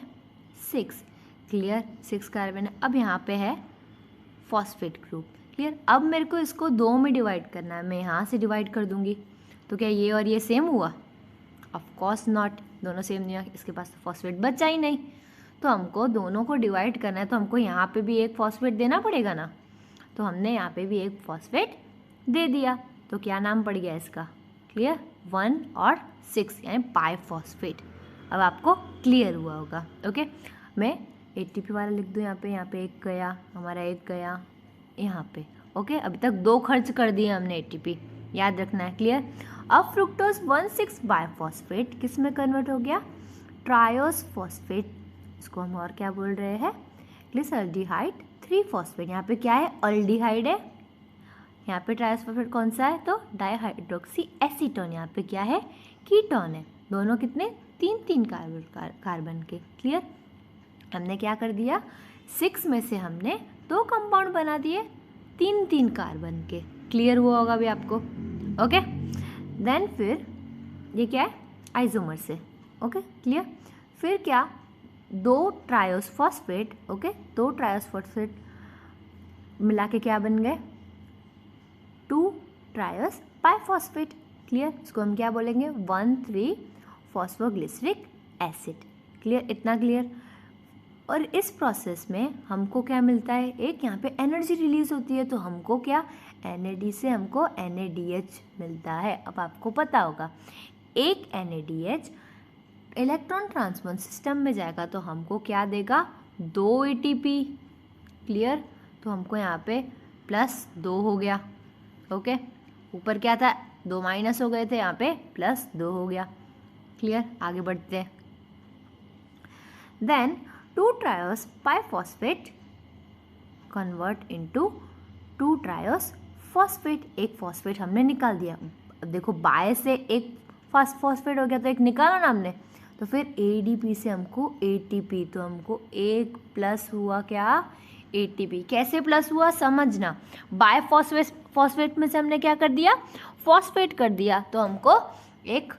6। क्लियर? 6 कार्बन है। अब यहाँ पे है फॉस्फेट ग्रुप। क्लियर? अब मेरे को इसको 2 में डिवाइड करना है, मैं यहाँ से डिवाइड कर दूंगी, तो क्या ये और ये सेम हुआ? ऑफ कोर्स नॉट, दोनों सेम नहीं हुआ, इसके पास तो फॉस्फेट बचा ही नहीं। तो हमको दोनों को डिवाइड करना है, तो हमको यहाँ पे भी एक फॉस्फेट देना पड़ेगा ना। तो हमने यहाँ पे भी एक फॉस्फेट दे दिया, तो क्या नाम पड़ गया इसका? क्लियर? 1 और 6 यानी बाइफॉस्फेट। अब आपको क्लियर हुआ होगा। ओके, मैं एटीपी वाला लिख दूँ यहाँ पे एक गया, हमारा एक गया यहाँ पे। ओके, अभी तक 2 खर्च कर दिए हमने एटीपी, याद रखना है। क्लियर? अब फ्रुक्टोज 1,6 बाइफॉस्फेट किस में कन्वर्ट हो गया? Triose phosphate. इसको हम और क्या बोल रहे हैं? Glyceraldehyde 3 phosphate. यहाँ पे क्या है? अल्डिहाइड है। यहाँ पे ट्रायोस फॉस्फेट कौन सा है? तो डाइहाइड्रोक्सी एसीटोन। यहाँ पे क्या है? कीटोन है। दोनों कितने? 3 कार्बन के। क्लियर? हमने क्या कर दिया? 6 में से हमने 2 कंपाउंड बना दिए 3 कार्बन के। क्लियर हुआ होगा अभी आपको। ओके, देन फिर ये क्या है? आइसोमर से। Okay, clear? फिर क्या? 2 triose phosphate. Okay, 2 triose phosphate मिला के क्या बन गए? 2 ट्रायोस बाइफॉस्फेट। क्लियर? इसको हम क्या बोलेंगे? 1,3 फॉस्फोग्लिसरिक एसिड। क्लियर? इतना क्लियर? और इस प्रोसेस में हमको क्या मिलता है? एक यहाँ पे एनर्जी रिलीज होती है, तो हमको क्या? NAD से हमको NADH मिलता है। अब आपको पता होगा, एक NADH इलेक्ट्रॉन ट्रांसफर सिस्टम में जाएगा तो हमको क्या देगा? 2 ATP। क्लियर? तो हमको यहाँ पे +2 हो गया। ओके, ऊपर क्या था? 2 माइनस हो गए थे, यहाँ पे +2 हो गया। क्लियर? आगे बढ़ते हैं। Then 2 triose bisphosphate convert into 2 triose phosphate. एक फॉस्फेट हमने निकाल दिया। अब देखो, बाय से एक फॉस्फेट हो गया, तो एक निकाला ना हमने, तो फिर ADP से हमको ATP, तो हमको एक प्लस हुआ क्या? ATP। कैसे प्लस हुआ समझना। बाइफॉस्फेट में से हमने क्या कर दिया? फॉस्फेट कर दिया, तो हमको एक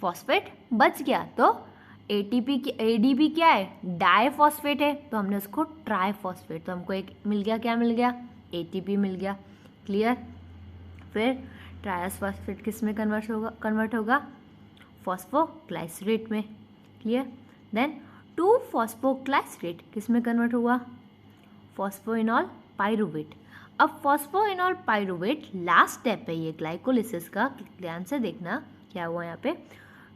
फॉस्फेट बच गया। तो ADP क्या है? डाइफॉस्फेट है, तो हमने उसको ट्राइफॉस्फेट, तो हमको एक मिल गया। क्या मिल गया? ATP मिल गया। क्लियर? फिर ट्रायस फॉस्फेट किस में कन्वर्ट होगा? फॉस्फोग्लाइसरेट में। क्लियर? देन 2 फॉस्फोग्लाइसरेट किस में कन्वर्ट हुआ? Phosphoenol pyruvate. अब फॉस्फोइनॉल पाइरुवेट लास्ट स्टेप है ये ग्लाइकोलिसिस का, ध्यान से देखना क्या हुआ यहाँ पे।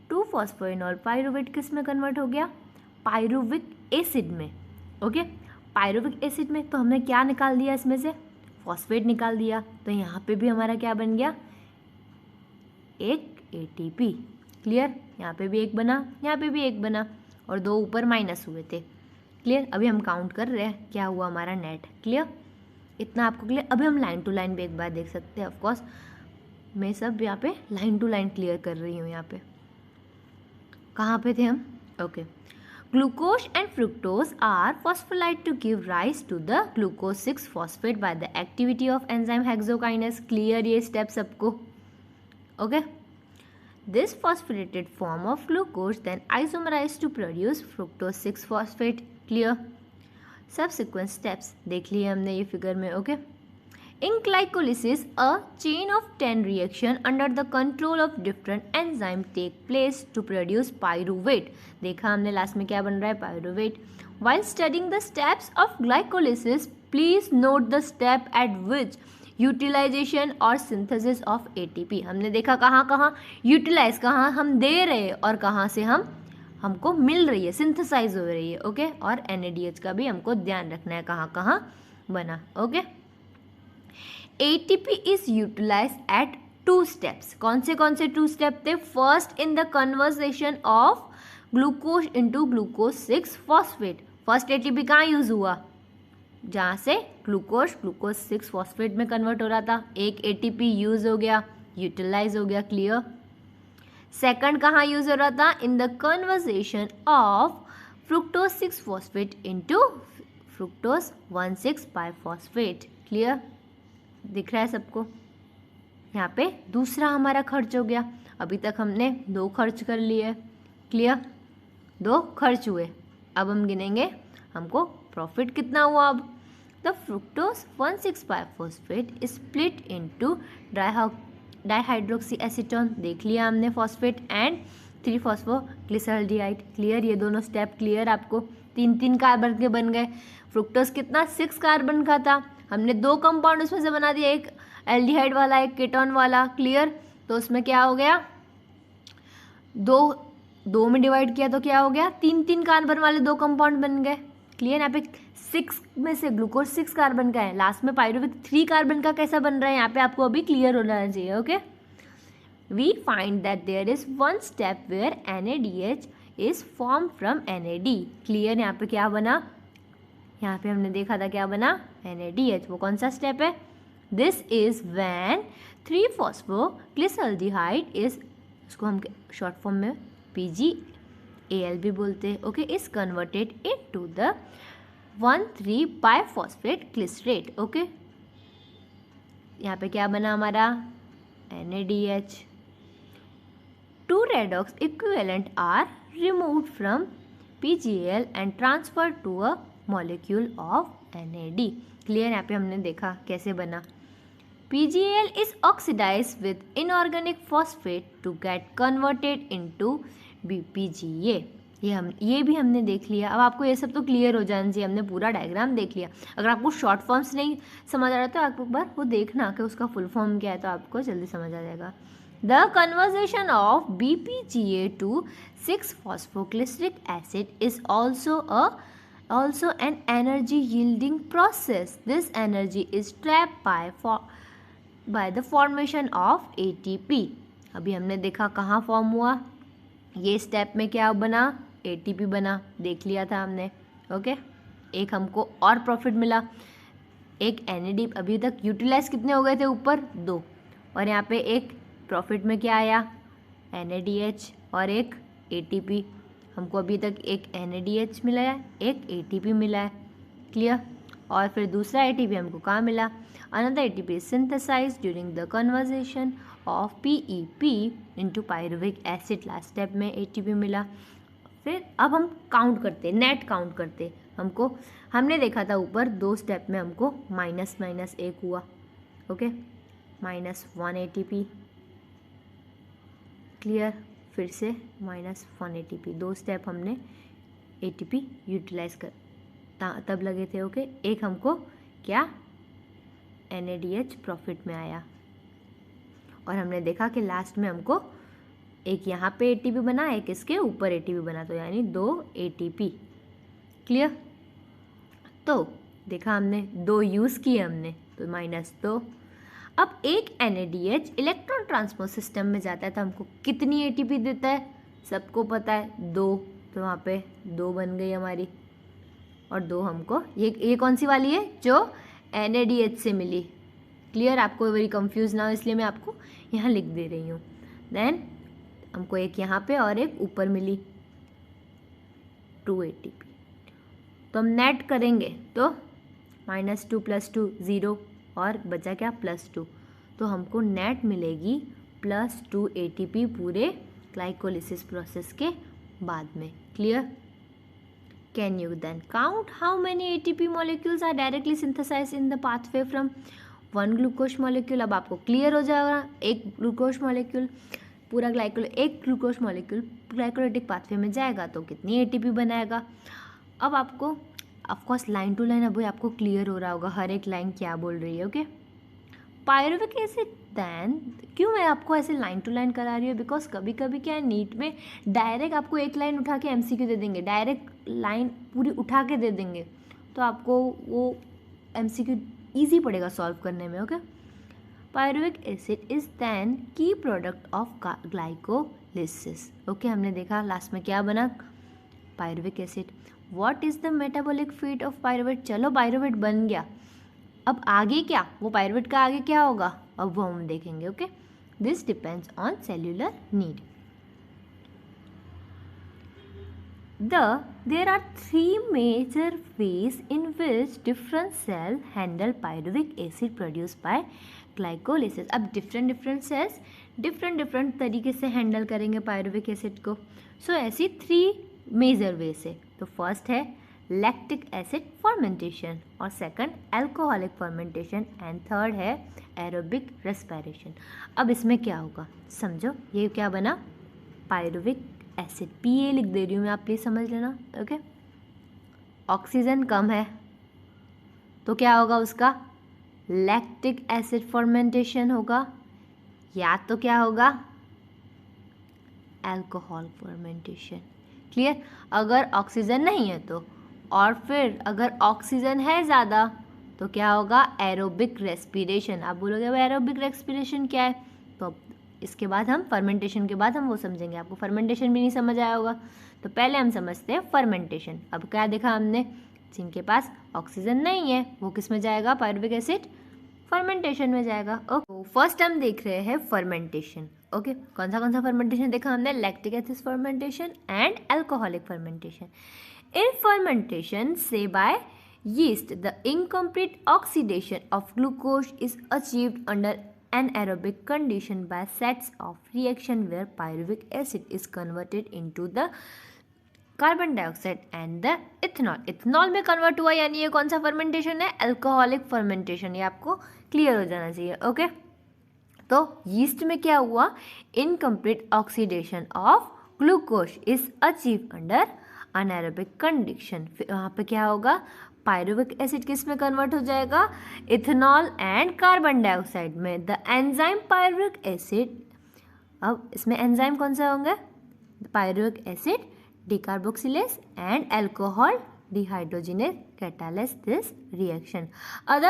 2 फॉस्फोइनॉल पाइरुवेट किस में कन्वर्ट हो गया? पाइरुविक एसिड में। ओके, पाइरुविक एसिड में, तो हमने क्या निकाल दिया इसमें से? फॉस्फेट निकाल दिया। तो यहाँ पे भी हमारा क्या बन गया? एक ATP। क्लियर? यहाँ पे भी एक बना, यहाँ पे भी एक बना, और 2 ऊपर माइनस हुए थे। क्लियर? अभी हम काउंट कर रहे हैं क्या हुआ हमारा नेट। क्लियर? इतना आपको क्लियर? अभी हम लाइन टू लाइन भी एक बार देख सकते हैं। ऑफकोर्स मैं सब यहाँ पे लाइन टू लाइन क्लियर कर रही हूँ। यहाँ पे कहाँ पे थे हम? Okay. Glucose and fructose are phospholipid to give rise to the glucose 6-phosphate by the activity of enzyme hexokinase. Clear ये step सबको? Okay. This phosphorylated form of glucose then isomerized to produce fructose 6-phosphate. Clear? Subsequent steps देख लिए हमने ये figure में. Okay. In glycolysis, a chain of 10 reaction under the control of different enzyme take place to produce pyruvate. देखा हमने last में क्या बन रहा है, pyruvate. While studying the steps of glycolysis, please note the step at which utilization और synthesis of ATP. हमने देखा कहाँ कहाँ utilize, कहाँ हम दे रहे हैं और कहाँ से हमको मिल रही है, synthesize हो रही है. ओके. और NADH का भी हमको ध्यान रखना है कहाँ कहाँ बना. Okay. ATP is utilized at 2 steps. कौन से 2 स्टेप थे? First in the conversation of glucose into glucose six phosphate. First ATP कहाँ यूज हुआ? जहाँ से ग्लूकोज 6-फॉस्फेट में कन्वर्ट हो रहा था. एक ATP यूज हो गया, यूटिलाइज हो गया. क्लियर? सेकंड कहाँ यूज हो रहा था? In the conversation of fructose six phosphate into fructose one six biphosphate. Clear? दिख रहा है सबको? यहाँ पे दूसरा हमारा खर्च हो गया. अभी तक हमने 2 खर्च कर लिए. क्लियर? 2 खर्च हुए. अब हम गिनेंगे हमको प्रॉफिट कितना हुआ. अब the fructose one six biphosphate split into dihydroxy acetone. देख लिया हमने फॉस्फेट एंड 3-फॉस्फोग्लिसरॉल्डिहाइड. क्लियर? ये दोनों स्टेप क्लियर आपको? 3 कार्बन के बन गए. फ्रुक्टोज कितना 6 कार्बन का था. हमने 2 कंपाउंड उसमें से बना दिया, एक एल्डिहाइड वाला एक कीटोन वाला. क्लियर? तो उसमें क्या हो गया, 2 में डिवाइड किया तो क्या हो गया, 3 कार्बन वाले 2 कंपाउंड बन गए. क्लियर? यहाँ पे 6 में से ग्लूकोज 6 कार्बन का है, लास्ट में पायरुवेट 3 कार्बन का कैसा बन रहा है, यहाँ पे आपको अभी क्लियर होना चाहिए. Okay. We find that there is 1 step where NADH is form from NAD. Clear? यहाँ पे क्या बना, यहाँ पे हमने देखा था क्या बना, NADH. वो कौन सा स्टेप है? This is when three phosphoglyceraldehyde is, उसको हम शॉर्ट फॉर्म में PgAl भी बोलते हैं. Okay. Is converted into the one three biphosphate glycerate. Okay. यहाँ पे क्या बना हमारा, NADH. 2 redox equivalent are removed from PgAl and transferred to a molecule of NAD. Clear? यहाँ पे हमने देखा कैसे बना. PgAl is oxidized with inorganic phosphate to get converted into BPGA. ये भी हमने देख लिया. अब आपको ये सब तो क्लियर हो जाना चाहिए, हमने पूरा डायग्राम देख लिया. अगर आपको शॉर्ट फॉर्म्स नहीं समझ आ रहा तो आप एक बार वो देखना कि उसका फुल फॉर्म क्या है, तो आपको जल्दी समझ आ जाएगा. The conversion of BPGA to 6-phosphoglyceric acid is also an energy yielding process. This energy is trapped by the formation of ATP. अभी हमने देखा कहाँ फॉर्म हुआ, ये स्टेप में क्या बना, ATP बना. देख लिया था हमने. ओके. एक हमको और प्रॉफिट मिला, एक NAD. अभी तक यूटिलाइज कितने हो गए थे, ऊपर 2, और यहाँ पे एक प्रॉफिट में क्या आया, NADH और एक ATP. हमको अभी तक एक NADH मिला है, एक ATP मिला है. क्लियर? और फिर दूसरा ATP हमको कहाँ मिला, another ATP is synthesized during the conversion of PEP into pyruvic acid. Last step में ATP मिला. फिर अब हम काउंट करते, नेट काउंट करते. हमने देखा था ऊपर 2 स्टेप में हमको -1 हुआ. ओके. -1 ATP. क्लियर? फिर से -1 ATP. 2 स्टेप हमने ATP यूटिलाइज कर तब लगे थे. ओके. एक हमको क्या, NADH प्रॉफिट में आया. और हमने देखा कि लास्ट में हमको एक यहाँ पे ATP बना, एक इसके ऊपर ATP बना, तो यानी 2 ATP. क्लियर? तो देखा हमने 2 यूज़ किए हमने, तो -2. अब एक NADH इलेक्ट्रॉन ट्रांसपोर्ट सिस्टम में जाता है तो हमको कितनी ATP देता है, सबको पता है 2. तो वहाँ पे 2 बन गई हमारी, और 2 हमको ये कौन सी वाली है, जो NADH से मिली. क्लियर? आपको वेरी कंफ्यूज ना हो इसलिए मैं आपको यहाँ लिख दे रही हूँ. देन हमको एक यहाँ पे और एक ऊपर मिली. 2 ATP। तो हम नेट करेंगे तो -2 + 2 0 और बचा क्या +2, तो हमको नेट मिलेगी +2 ATP पूरे ग्लाइकोलिसिस प्रोसेस के बाद में। Clear? Can you then count how many ATP molecules are directly synthesised in the pathway from 1 glucose molecule? अब आपको क्लियर हो जाएगा, एक ग्लूकोज मॉलिक्यूल पूरा एक ग्लूकोज मॉलिक्यूल ग्लाइकोलिटिक पाथवे में जाएगा तो कितनी ATP बनाएगा। अब आपको ऑफकोर्स लाइन टू लाइन अभी आपको क्लियर हो रहा होगा हर एक लाइन क्या बोल रही है। ओके, पायरुविक एसिड देन, क्यों मैं आपको ऐसे लाइन टू लाइन करा रही हूँ, बिकॉज कभी कभी क्या है नीट में डायरेक्ट आपको एक लाइन उठा के MCQ दे देंगे, डायरेक्ट लाइन पूरी उठा के दे देंगे, तो आपको वो MCQ ईजी पड़ेगा सॉल्व करने में। Okay, pyruvic acid is then key product of glycolysis. Okay, हमने देखा लास्ट में क्या बना, pyruvic acid. What is the metabolic fate of pyruvate? चलो पायरुवेट बन गया, अब आगे क्या, वो पायरुवेट का आगे क्या होगा, अब वो हम देखेंगे। Okay, this depends on cellular need. There are 3 major ways in which different cells handle pyruvic acid produced by glycolysis. अब different cells different तरीके से हैंडल करेंगे पायरुविक एसिड को। सो ऐसी 3 मेजर वेज है। तो फर्स्ट है लैक्टिक एसिड फर्मेंटेशन, और second alcoholic fermentation, and third है एरोबिक रेस्पिरेशन। अब इसमें क्या होगा समझो, ये क्या बना, पायरुविक एसिड, PA लिख दे रही हूँ मैं, आप प्लीज़ समझ लेना। ओके, ऑक्सीजन कम है तो क्या होगा उसका, लैक्टिक एसिड फर्मेंटेशन होगा, या तो क्या होगा अल्कोहल फर्मेंटेशन। क्लियर? अगर ऑक्सीजन नहीं है तो, और फिर अगर ऑक्सीजन है ज़्यादा तो क्या होगा, एरोबिक रेस्पिरेशन। आप बोलोगे भाई एरोबिक रेस्पिरेशन क्या है, तो इसके बाद हम फर्मेंटेशन के बाद हम वो समझेंगे। आपको फर्मेंटेशन भी नहीं समझ आया होगा, तो पहले हम समझते हैं फर्मेंटेशन। अब क्या देखा हमने, जिनके पास ऑक्सीजन नहीं है वो किस में जाएगा, पायरुविक एसिड फर्मेंटेशन में जाएगा। ओके, फर्स्ट हम देख रहे हैं फर्मेंटेशन। ओके, कौन सा फर्मेंटेशन देखा हमने, lactic acid fermentation and alcoholic fermentation. In fermentation से bye yeast the incomplete oxidation of glucose is achieved under anaerobic condition by sets of reaction where pyruvic acid is converted into the carbon dioxide and the ethanol. Ethanol में convert हुआ, यानी ये कौन सा fermentation है, alcoholic fermentation. ये आपको clear हो जाना चाहिए। ओके, तो यीस्ट में क्या हुआ, incomplete oxidation of glucose is achieve under anaerobic condition. वहाँ पे क्या होगा, पायरुविक एसिड किस में कन्वर्ट हो जाएगा, इथेनॉल एंड कार्बन डाइऑक्साइड में। द एंजाइम पायरुविक एसिड, अब इसमें एंजाइम कौन से होंगे, pyruvic acid decarboxylase and alcohol dehydrogenase catalyze this reaction. Other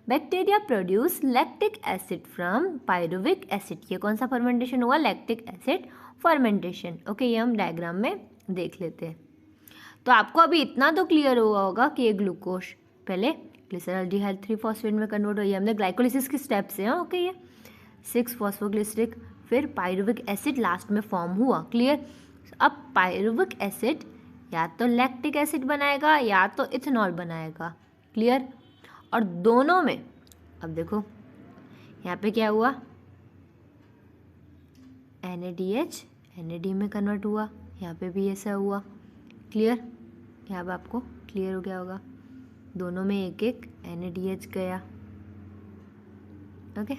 bacteria produce lactic acid from pyruvic acid. ये कौन सा फर्मेंटेशन हुआ, लैक्टिक एसिड फर्मेंटेशन। ओके, ये हम डायग्राम में देख लेते हैं। तो आपको अभी इतना तो क्लियर हुआ होगा कि ये ग्लूकोज पहले ग्लिसरॉल्डिहाइड 3-फॉस्फेट में कन्वर्ट हो, ये हमने ग्लाइकोलिसिस के स्टेप्स हैं। ओके, ये 6-फॉस्फोग्लिसरिक, फिर पायरुविक एसिड लास्ट में फॉर्म हुआ। क्लियर? अब पायरुविक एसिड या तो लैक्टिक एसिड बनाएगा या तो इथेनॉल बनाएगा। क्लियर? और दोनों में अब देखो यहाँ पे क्या हुआ, NADH NAD में कन्वर्ट हुआ, यहाँ पे भी ऐसा हुआ। क्लियर? यहाँ पे आपको क्लियर हो गया होगा, दोनों में एक एक NADH गया। Okay,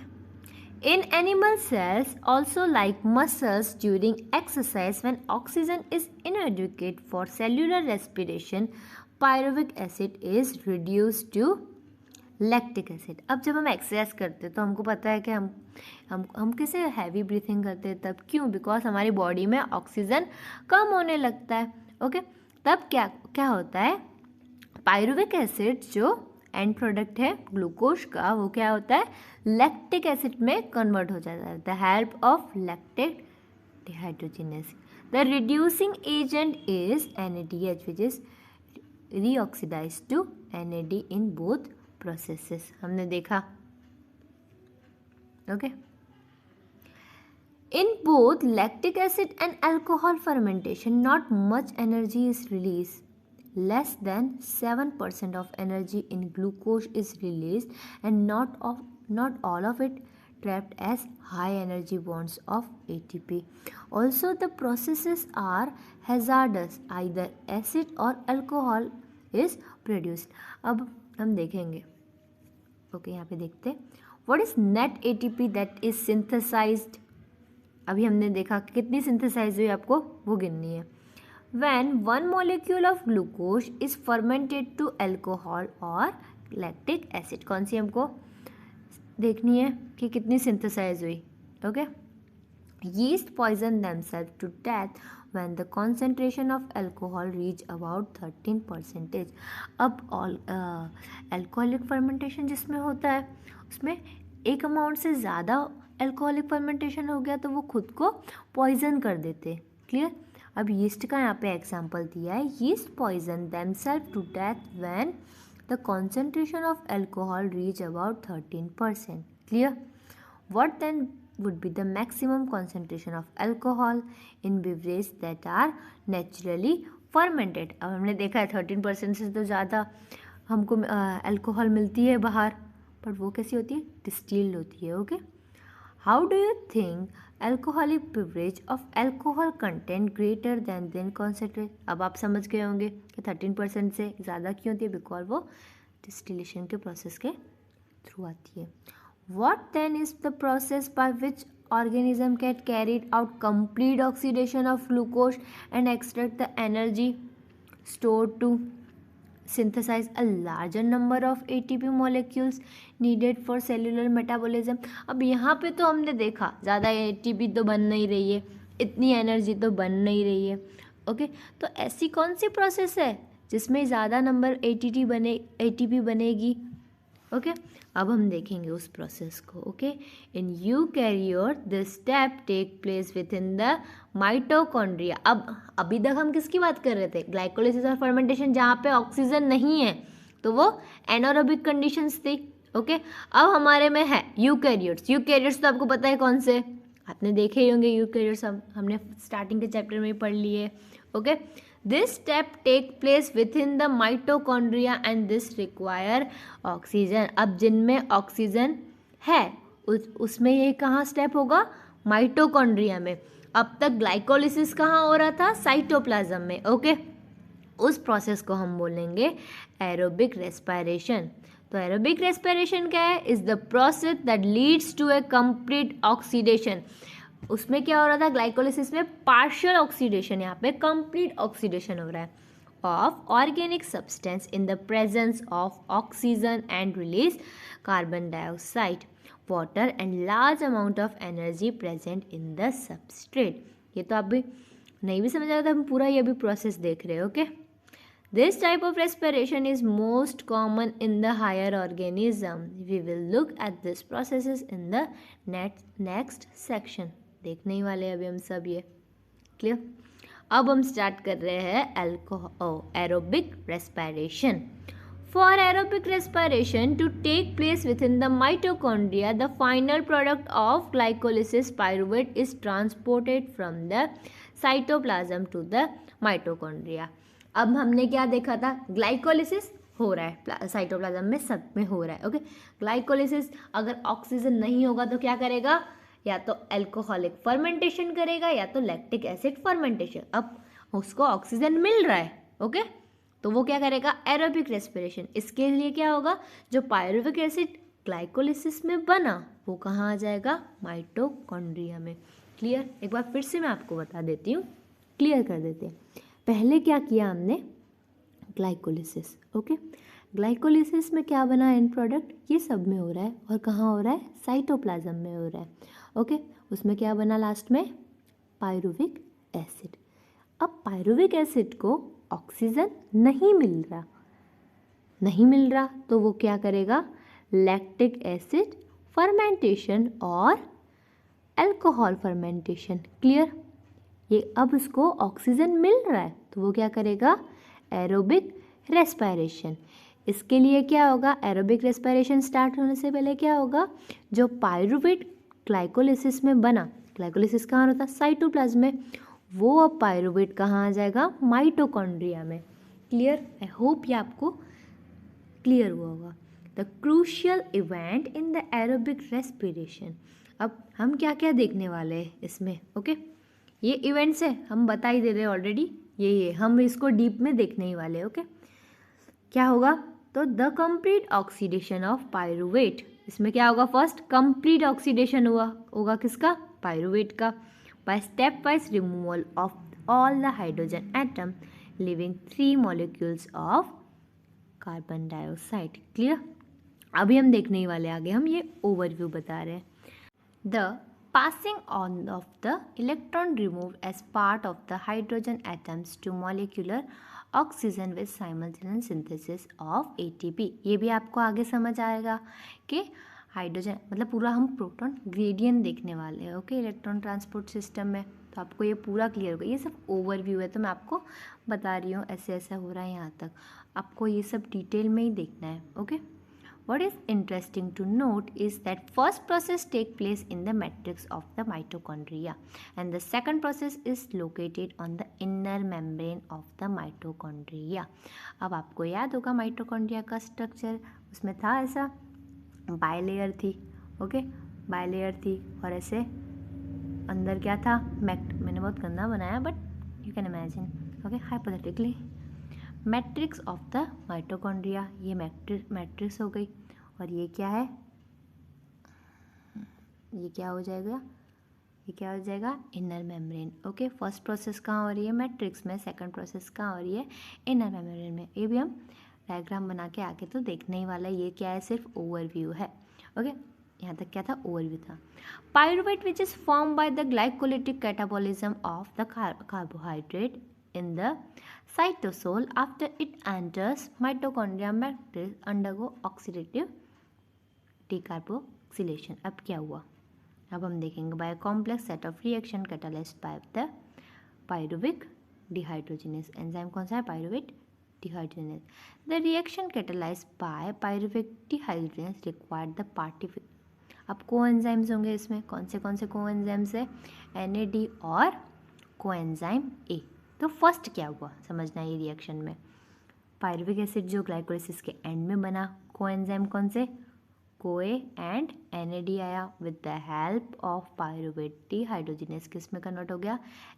in animal cells also like muscles during exercise when oxygen is inadequate for cellular respiration pyruvic acid is reduced to lactic acid। अब जब हम एक्सरसाइज करते हैं तो हमको पता है कि हम कैसे हैवी ब्रीथिंग करते हैं, तब क्यों, बिकॉज हमारी बॉडी में ऑक्सीजन कम होने लगता है। ओके, तब क्या होता है, पायरुविक एसिड जो एंड प्रोडक्ट है ग्लूकोज का, वो क्या होता है, लैक्टिक एसिड में कन्वर्ट हो जाता है। The help of lactic dehydrogenase the reducing agent is NADH which is reoxidised to NAD in both processes. हमने देखा। Okay, In both lactic acid and alcohol fermentation, not much energy is released. Less than 7% of energy in glucose is released, and not all of it trapped as high energy bonds of ATP. Also, the processes are hazardous. Either acid or alcohol is produced. अब हम देखेंगे. Okay, यहाँ पे देखते हैं. What is net ATP that is synthesized? अभी हमने देखा कितनी सिंथेसाइज हुई, आपको वो गिननी है. When one molecule of glucose is fermented to alcohol or lactic acid, कौन सी हमको देखनी है कि कितनी सिंथेसाइज हुई. Okay. Yeast poison themselves to death when the concentration of alcohol reach about 13%. अब alcoholic fermentation जिसमें होता है उसमें एक अमाउंट से ज़्यादा अल्कोहलिक फर्मेंटेशन हो गया तो वो खुद को पॉइजन कर देते. क्लियर. अब यीस्ट का यहाँ पे एग्जांपल दिया है. Yeast poison themselves to death when the concentration of alcohol reach about 13%. Clear. What then would be the maximum concentration of alcohol in beverage that are naturally fermented. अब हमने देखा है 13% से तो ज़्यादा हमको अल्कोहल मिलती है बाहर, पर वो कैसी होती है, डिस्टिल्ड होती है. Okay. How do you think alcoholic beverage of alcohol content greater than concentrate? अब आप समझ गए होंगे कि 13% से ज़्यादा क्यों होती है, बिकॉज वो डिस्टिलेशन के प्रोसेस के थ्रू आती है. What then is the process by which organism can carry out complete oxidation of glucose and extract the energy stored to synthesize a larger number of ATP molecules needed for cellular metabolism? अब यहाँ पे तो हमने देखा ज़्यादा ATP तो बन नहीं रही है, इतनी एनर्जी तो बन नहीं रही है. ओके. तो ऐसी कौन सी प्रोसेस है जिसमें ज़्यादा नंबर ATP बनेगी. ओके. अब हम देखेंगे उस प्रोसेस को. Okay. In eukaryote this step take place within the mitochondria. अब अभी तक हम किसकी बात कर रहे थे, ग्लाइकोलिसिस और फर्मेंटेशन, जहाँ पे ऑक्सीजन नहीं है तो वो एनारोबिक कंडीशंस थी. ओके. अब हमारे में है यूकैरियोट्स. यूकैरियोट्स तो आपको पता है कौन से, आपने देखे ही होंगे यूकैरियोट्स, हमने स्टार्टिंग के चैप्टर में ही पढ़ लिए. Okay. This step take place within the mitochondria and this require oxygen. अब जिनमें ऑक्सीजन है उसमें ये कहाँ स्टेप होगा, माइटोकॉन्ड्रिया में. अब तक ग्लाइकोलिसिस कहाँ हो रहा था, साइटोप्लाज्म में. ओके. उस प्रोसेस को हम बोलेंगे एरोबिक रेस्पिरेशन. तो एरोबिक रेस्पिरेशन क्या है, is the process that leads to a complete oxidation. उसमें क्या हो रहा था, ग्लाइकोलिसिस में पार्शियल ऑक्सीडेशन, यहाँ पे कंप्लीट ऑक्सीडेशन हो रहा है of organic substance in the presence of oxygen and release carbon dioxide, water and large amount of energy present in the substrate. ये तो आप भी नहीं भी समझ आया तो हम पूरा ये भी प्रोसेस देख रहे हैं. Okay. This type of respiration is most common in the higher organism. We will look at these processes in the next section. देखने ही वाले अभी हम सब ये. क्लियर. अब हम स्टार्ट कर रहे हैं aerobic respiration. For aerobic respiration to take place within the mitochondria, the final product of glycolysis, pyruvate, is transported from the cytoplasm to the mitochondria. अब हमने क्या देखा था, ग्लाइकोलिसिस हो रहा है साइटोप्लाज्म में, सब में हो रहा है. ओके. ग्लाइकोलिसिस अगर ऑक्सीजन नहीं होगा तो क्या करेगा, या तो अल्कोहलिक फर्मेंटेशन करेगा या तो लैक्टिक एसिड फर्मेंटेशन. अब उसको ऑक्सीजन मिल रहा है. ओके. तो वो क्या करेगा, एरोबिक रेस्पिरेशन. इसके लिए क्या होगा, जो पायरुविक एसिड ग्लाइकोलिसिस में बना वो कहाँ आ जाएगा, माइटोकॉन्ड्रिया में. क्लियर. एक बार फिर से मैं आपको बता देती हूँ, क्लियर कर देते हैं. पहले क्या किया हमने, ग्लाइकोलिसिस. ओके. ग्लाइकोलिसिस में क्या बना, एंड प्रोडक्ट, ये सब में हो रहा है. और कहाँ हो रहा है, साइटोप्लाज्म में हो रहा है. ओके. उसमें क्या बना लास्ट में, पायरुविक एसिड. अब पायरुविक एसिड को ऑक्सीजन नहीं मिल रहा तो वो क्या करेगा, लैक्टिक एसिड फर्मेंटेशन और अल्कोहल फर्मेंटेशन. क्लियर. ये अब उसको ऑक्सीजन मिल रहा है तो वो क्या करेगा, एरोबिक रेस्पिरेशन. इसके लिए क्या होगा, एरोबिक रेस्पिरेशन स्टार्ट होने से पहले क्या होगा, जो पायरुवेट ग्लाइकोलिसिस में बना ग्लाइकोलिसिस कहाँ होता है? साइटोप्लाज्म में। वो अब पायरुवेट कहाँ आ जाएगा? माइटोकॉन्ड्रिया में। क्लियर? आई होप ये आपको क्लियर हुआ होगा। The crucial event in the aerobic respiration. अब हम क्या क्या देखने वाले हैं इसमें? ओके, ये इवेंट्स है, हम बता ही दे रहे हैं ऑलरेडी, ये हम इसको डीप में देखने ही वाले हैं। ओके, क्या होगा? तो the complete oxidation of pyruvate, इसमें क्या होगा? फर्स्ट कंप्लीट ऑक्सीडेशन होगा किसका? पायरुवेट का। By step wise removal of all the hydrogen atom living 3 molecules of carbon dioxide. Clear? अभी हम देखने ही वाले आगे, हम ये ओवरव्यू बता रहे हैं। The passing on of the electron removed as part of the hydrogen atoms to molecular oxygen with simultaneous synthesis of ATP। ये भी आपको आगे समझ आएगा कि हाइड्रोजन मतलब पूरा हम प्रोटॉन ग्रेडियंट देखने वाले हैं। ओके, इलेक्ट्रॉन ट्रांसपोर्ट सिस्टम में, तो आपको ये पूरा क्लियर होगा। ये सब ओवरव्यू है, तो मैं आपको बता रही हूँ ऐसे ऐसा हो रहा है यहाँ तक, आपको ये सब डिटेल में ही देखना है। Okay, what is interesting to note is that first process take place in the matrix of the mitochondria and the second process is located on the inner membrane of the mitochondria। अब आपको याद होगा mitochondria का structure, उसमें था ऐसा bilayer थी। Okay, bilayer थी और ऐसे अंदर क्या था? मैंने बहुत गंदा बनाया but you can imagine. Okay, hypothetically matrix of the mitochondria, ये मैट्रिक्स हो गई। और ये क्या है? ये क्या हो जाएगा? ये क्या हो जाएगा? Inner membrane. Okay, first process कहाँ हो रही है? मैट्रिक्स में। सेकंड प्रोसेस कहाँ हो रही है? इनर मेम्ब्रेन में। ये भी हम डायग्राम बना के आगे तो देखने ही वाला है। ये क्या है? सिर्फ ओवरव्यू है। ओके, यहाँ तक क्या था? ओवरव्यू था। Pyruvate which is form by the glycolytic catabolism of the carbohydrate in the cytosol after it enters mitochondria matrix undergo oxidative decarboxylation। अब क्या हुआ? अब हम देखेंगे by a complex set of reaction catalyzed by the pyruvic dehydrogenase enzyme। कौन सा है? pyruvic dehydrogenase। The reaction catalyzed by pyruvic dehydrogenase required the particle। अब कोएंजाइम्स होंगे इसमें, कौन से कोएंजाइम्स है? NAD और कोएंजाइम A। तो फर्स्ट क्या हुआ समझना ये रिएक्शन में? पायरुविक एसिड जो ग्लाइकोलिसिस के एंड में बना, कोएंजाइम कौन से? कोए एंड NAD आया with the help of pyruvate dehydrogenase किस में कन्वर्ट हो गया?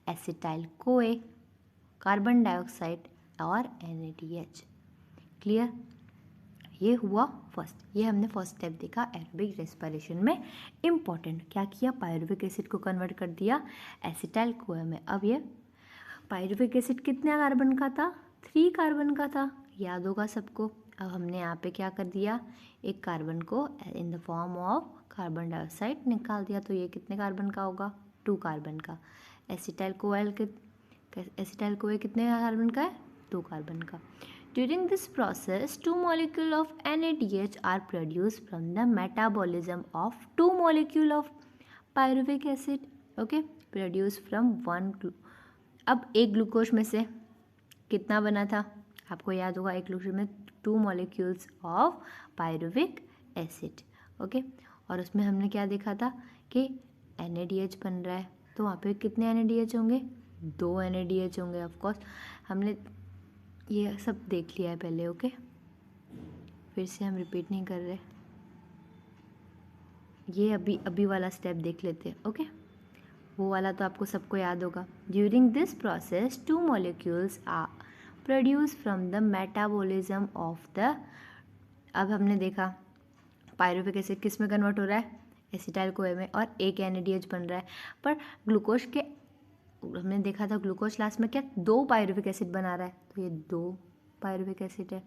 एसिटाइल कोए, कार्बन डाइऑक्साइड और NADH। क्लियर? ये हुआ फर्स्ट, ये हमने फर्स्ट स्टेप देखा एरोबिक रेस्पिरेशन में। इम्पॉर्टेंट क्या किया? पायरुविक एसिड को कन्वर्ट कर दिया एसिटाइल कोए में। अब ये पायरुविक एसिड कितने कार्बन का था? 3 कार्बन का था, याद होगा सबको। अब हमने यहाँ पे क्या कर दिया? एक कार्बन को इन the form of carbon dioxide निकाल दिया, तो ये कितने कार्बन का होगा? 2 कार्बन का। एसिटाइल कोए कितने कार्बन का है? 2 कार्बन का। During this process 2 molecule of NADH are produce from the metabolism of 2 molecule of pyruvic acid. Okay, produce from 1। अब एक ग्लूकोज में से कितना बना था? आपको याद होगा, एक ग्लूकोज में 2 molecules of pyruvic acid. Okay, और उसमें हमने क्या देखा था कि NADH बन रहा है, तो वहाँ पे कितने NADH होंगे? 2 NADH होंगे। ऑफकोर्स हमने ये सब देख लिया है पहले। ओके, फिर से हम रिपीट नहीं कर रहे, ये अभी वाला स्टेप देख लेते हैं। ओके, वो वाला तो आपको सबको याद होगा। During this process 2 molecules are produce from the metabolism of the. अब हमने देखा पायरुविक एसिड किस में कन्वर्ट हो रहा है? एसिटाइल कोए में, और एक NADH बन रहा है। पर ग्लूकोज के हमने देखा था ग्लूकोज लास्ट में क्या 2 पायरुविक एसिड बना रहा है, तो ये 2 पायरुविक एसिड है।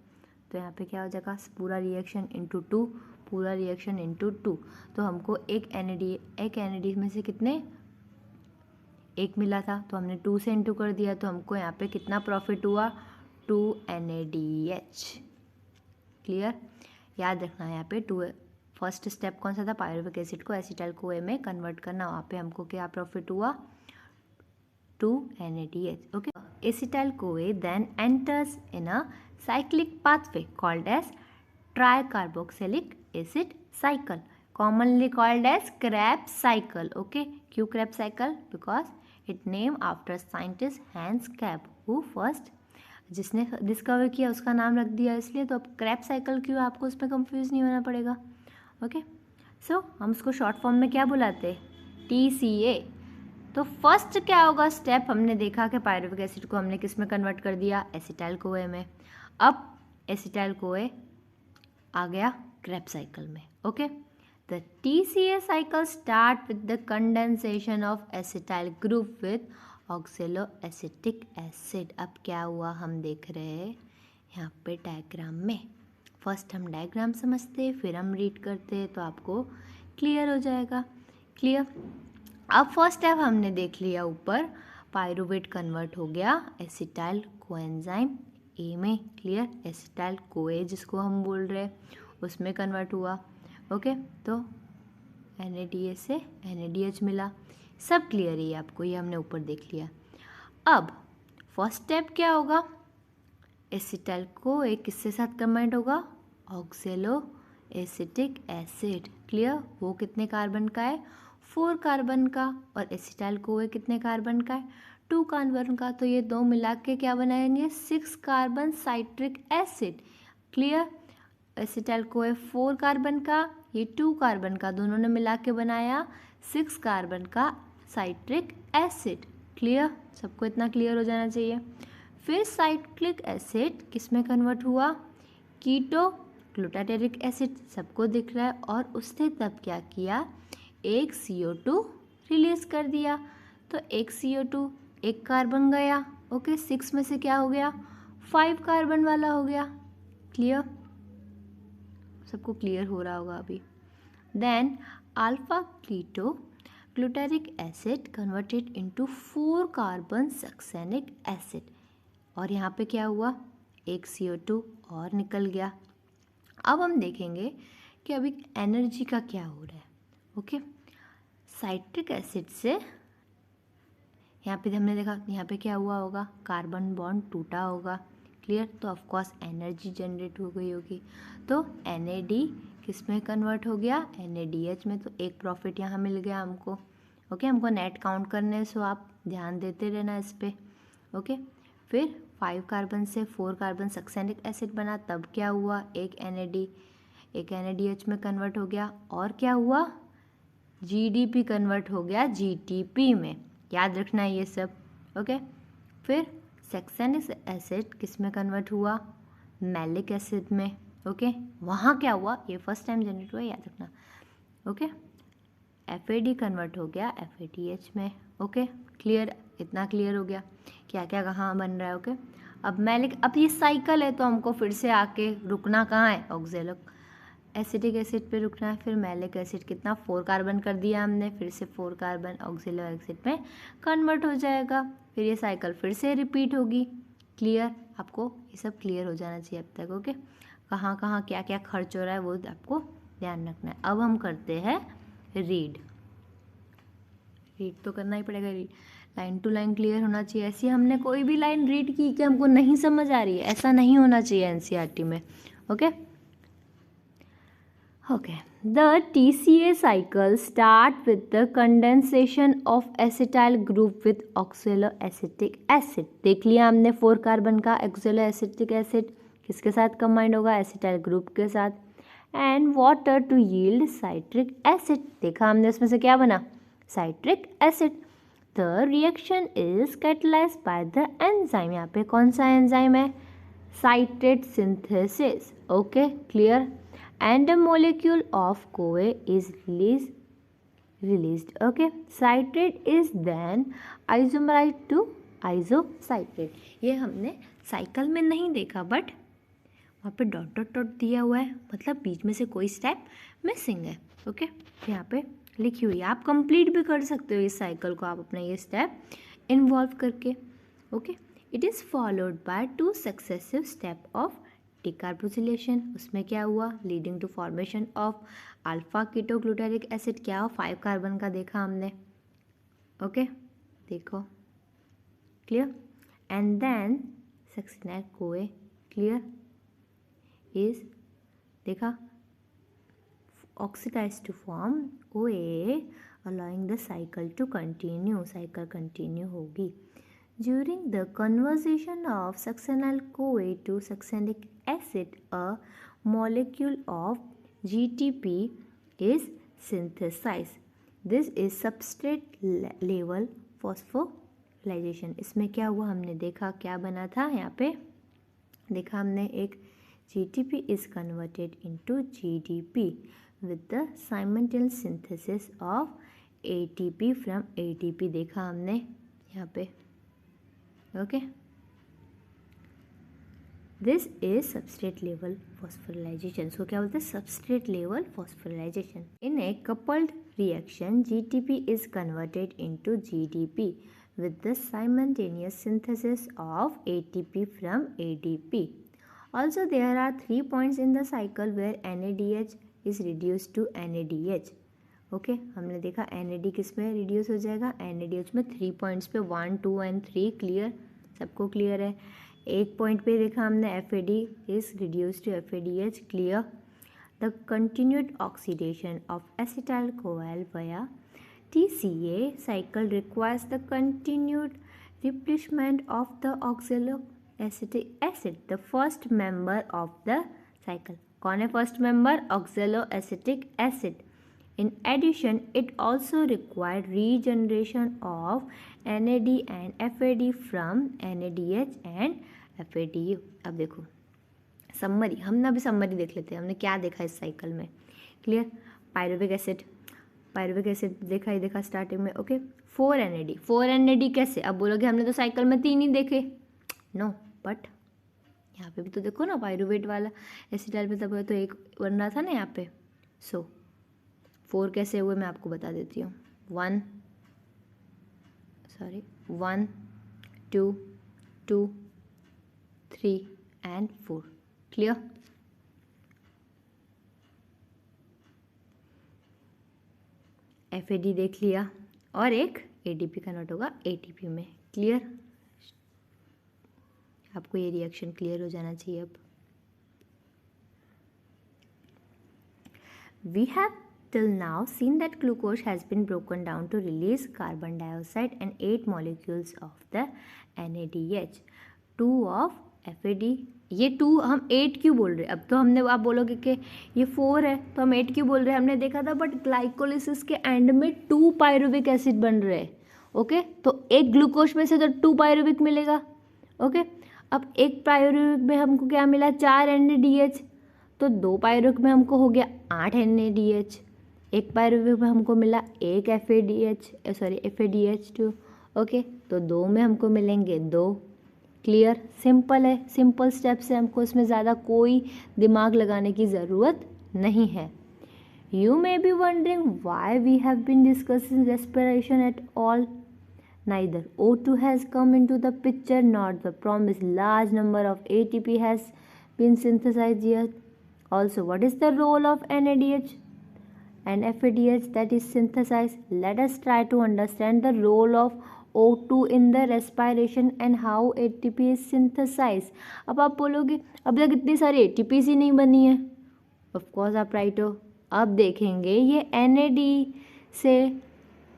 तो यहाँ पे क्या हो जाएगा? पूरा रिएक्शन इंटू 2, पूरा रिएक्शन इंटू 2। तो हमको एक NAD में से कितने? 1 मिला था, तो हमने 2 से इंटू कर दिया, तो हमको यहाँ पे कितना प्रॉफिट हुआ? 2 NADH। क्लियर? याद रखना यहाँ पे 2। फर्स्ट स्टेप कौन सा था? पायरुविक एसिड को एसिटाइल कोए में कन्वर्ट करना। वहाँ पे हमको क्या प्रॉफिट हुआ? 2 NADH। Okay, acetyl CoA then enters in a cyclic pathway called as tricarboxylic acid cycle, commonly called as Krebs cycle। Okay, क्यों Krebs cycle? Because it name after scientist Hans Krebs who first, जिसने discover किया उसका नाम रख दिया इसलिए। तो अब क्रैब साइकिल क्यों, आपको उसमें कंफ्यूज नहीं होना पड़ेगा। ओके, सो हम उसको शॉर्ट फॉर्म में क्या बुलाते हैं? TCA। तो फर्स्ट क्या होगा स्टेप, हमने देखा कि पायरुविक एसिड को हमने किस में कन्वर्ट कर दिया? एसिटाइल कोए में। अब एसिटाइल कोए आ गया क्रैब साइकिल में। Okay, the TCA cycle start with the condensation of acetyl group with oxaloacetic acid। अब क्या हुआ हम देख रहे हैं यहाँ पे डायग्राम में। फर्स्ट हम डायग्राम समझते फिर हम रीड करते तो आपको क्लियर हो जाएगा। क्लियर? अब फर्स्ट स्टेप हमने देख लिया ऊपर, पायरुवेट कन्वर्ट हो गया एसिटाइल कोएंजाइम ए में। क्लियर? एसिटाइल कोए जिसको हम बोल रहे हैं उसमें कन्वर्ट हुआ। ओके, तो NADH से NADH मिला। सब क्लियर है आपको, ये हमने ऊपर देख लिया। अब फर्स्ट स्टेप क्या होगा? एसिटाइल कोए किसके साथ कंबाइंड होगा? ऑक्सेलो एसिटिक एसिड। क्लियर? वो कितने कार्बन का है? 4 कार्बन का। और एसिटाइल कोए कितने कार्बन का है? 2 कार्बन का। तो ये दो मिला के क्या बनाएंगे? 6 carbon citric acid. Clear? Acetyl CoA 4 carbon का, ये 2 कार्बन का, दोनों ने मिला के बनाया 6 कार्बन का साइट्रिक एसिड। क्लियर? सबको इतना क्लियर हो जाना चाहिए। फिर साइक्लिक एसिड किस में कन्वर्ट हुआ? कीटो ग्लूटाटेरिक एसिड। सबको दिख रहा है। और उसने तब क्या किया? एक CO2 रिलीज कर दिया। तो एक CO2 एक कार्बन गया। ओके, 6 में से क्या हो गया? 5 कार्बन वाला हो गया। क्लियर? सबको क्लियर हो रहा होगा अभी। Then alpha keto glutaric acid converted into 4 carbon succinic acid. और यहाँ पे क्या हुआ? एक CO2 और निकल गया। अब हम देखेंगे कि अभी एनर्जी का क्या हो रहा है। ओके, साइट्रिक एसिड से यहाँ पे हमने देखा, यहाँ पे क्या हुआ होगा? कार्बन बॉन्ड टूटा होगा। क्लियर? तो ऑफ कोर्स एनर्जी जनरेट हो गई होगी। तो NAD किस में कन्वर्ट हो गया? NADH में। तो एक प्रॉफिट यहाँ मिल गया हमको। ओके, हमको नेट काउंट करने, सो आप ध्यान देते रहना इस पर। ओके, फिर 5 कार्बन से 4 कार्बन सक्सेनिक एसिड बना। तब क्या हुआ? एक NADH में कन्वर्ट हो गया। और क्या हुआ? GDP कन्वर्ट हो गया GTP में। याद रखना है ये सब। ओके, फिर सक्सेनिक एसिड किस में कन्वर्ट हुआ? मैलिक एसिड में। ओके, वहाँ क्या हुआ? ये फर्स्ट टाइम जनरेट हुआ, याद रखना। ओके, FAD कन्वर्ट हो गया FADH में। Okay, clear? इतना क्लियर हो गया क्या क्या कहाँ बन रहा है। ओके, अब मैलिक, अब ये साइकिल है तो हमको फिर से आके रुकना कहाँ है? ऑक्जेलिक एसिटिक एसिड पे रुकना है। फिर मैलिक एसिड कितना? 4 कार्बन कर दिया हमने, फिर से 4 कार्बन ऑक्सिलो एसिड में कन्वर्ट हो जाएगा। फिर ये साइकिल फिर से रिपीट होगी। क्लियर? आपको ये सब क्लियर हो जाना चाहिए अब तक। ओके, कहाँ कहाँ क्या क्या खर्च हो रहा है वो आपको ध्यान रखना है। अब हम करते हैं रीड तो करना ही पड़ेगा। Read line to line clear होना चाहिए। ऐसी हमने कोई भी लाइन रीड की कि हमको नहीं समझ आ रही है, ऐसा नहीं होना चाहिए NCERT में। Okay, Okay, the TCA cycle start with the condensation of acetyl group with oxaloacetic acid। देख लिया हमने 4 कार्बन का oxaloacetic acid किसके साथ कंबाइंड होगा? एसिटाइल ग्रुप के साथ। And water to yield citric acid. देखा हमने उसमें से क्या बना? Citric acid. The reaction is catalysed by the enzyme. यहाँ पे कौन सा एंजाइम है? Citrate synthesis. Okay, clear? And a molecule of CoA is released. Okay, citrate is then isomerized to isocitrate। ये हमने साइकिल में नहीं देखा, बट वहाँ पे डॉट डॉट डॉट दिया हुआ है, मतलब बीच में से कोई स्टेप मिसिंग है। ओके, यहाँ पे लिखी हुई है। आप कंप्लीट भी कर सकते हो इस साइकिल को, आप अपना ये स्टेप इन्वॉल्व करके। Okay, it is followed by 2 successive step of decarboxylation. उसमें क्या हुआ? Leading to formation of alpha keto glutaric acid. क्या हो? 5 कार्बन का देखा हमने। ओके, देखो, clear? And then succinic CoA, clear, is देखा oxidise to form OA allowing the cycle to continue. Cycle continue होगी. During the conversion of succinyl-CoA to succinic acid, a molecule of GTP is synthesized. This is substrate level phosphorylation. इसमें क्या हुआ हमने देखा, क्या बना था यहाँ पे देखा हमने, एक GTP is converted into GDP with the simultaneous synthesis of ATP from ATP देखा हमने यहाँ पे. Okay, this is substrate level phosphorylation. So क्या बोलते हैं, substrate level phosphorylation. In a coupled reaction, GTP is converted into GDP with the simultaneous synthesis of ATP from ADP. Also, there are 3 points in the cycle where NADH is reduced to NADH. Okay हमने देखा NAD किस में reduce हो जाएगा, NADH में 3 points पे 1, 2 and 3. Clear, सबको clear है. एक पॉइंट पे देखा हमने FAD is reduce to FADH. Clear. The continued oxidation of acetyl CoA via TCA cycle requires the continued replenishment of the oxaloacetic acid, the first member of the cycle. कौन है first member, oxaloacetic acid. In addition, it also required regeneration of NAD and FAD from NADH and FADU. अब देखो summary, हम ना भी summary देख लेते हैं. हमने क्या देखा इस साइकिल में. क्लियर. पायरुविक एसिड देखा ही देखा स्टार्टिंग में. ओके 4 NAD कैसे, अब बोलोगे हमने तो साइकिल में 3 ही देखे. नो, बट यहाँ पे भी तो देखो ना, पायरुवेट वाला एसिटाइल पे तब तो एक बन रहा था ना यहाँ पे. सो 4 कैसे हुए मैं आपको बता देती हूँ. 1, 2, 2, 3 एंड 4. क्लियर. FAD देख लिया और एक ADP कन्वर्ट होगा ATP में. क्लियर. आपको ये रिएक्शन क्लियर हो जाना चाहिए. अब we have till now seen that glucose has been broken down to release carbon dioxide and 8 molecules of the NADH, 2 of FAD. ये 2 हम 8 क्यों बोल रहे हैं. अब तो हमने, आप बोलोगे कि ये 4 है तो हम 8 क्यों बोल रहे हैं, हमने देखा था. बट ग्लाइकोलिसिस के एंड में 2 पायरुविक एसिड बन रहे हैं. ओके तो एक ग्लूकोज में से तो 2 पायरुविक मिलेगा. ओके अब एक पायरुविक में हमको क्या मिला, 4 NADH. तो 2 पायरुविक में हमको हो गया 8 NADH. एक पायरुविक में हमको मिला एक FADH2. ओके तो 2 में हमको मिलेंगे 2. क्लियर. सिंपल है, सिंपल स्टेप्स है, हमको इसमें ज़्यादा कोई दिमाग लगाने की ज़रूरत नहीं है. You may be wondering why we have been discussing respiration at all. Neither O2 has come into the picture nor the promised large number of ATP has been synthesized yet. Also, what is the role of NADH and FADH that is synthesized? Let us try to understand the role of O2 in the respiration and how ATP is synthesized. अब आप बोलोगे अब तक इतनी सारी ATPs ही नहीं बनी है. Of course आप राइट हो. अब देखेंगे ये NAD से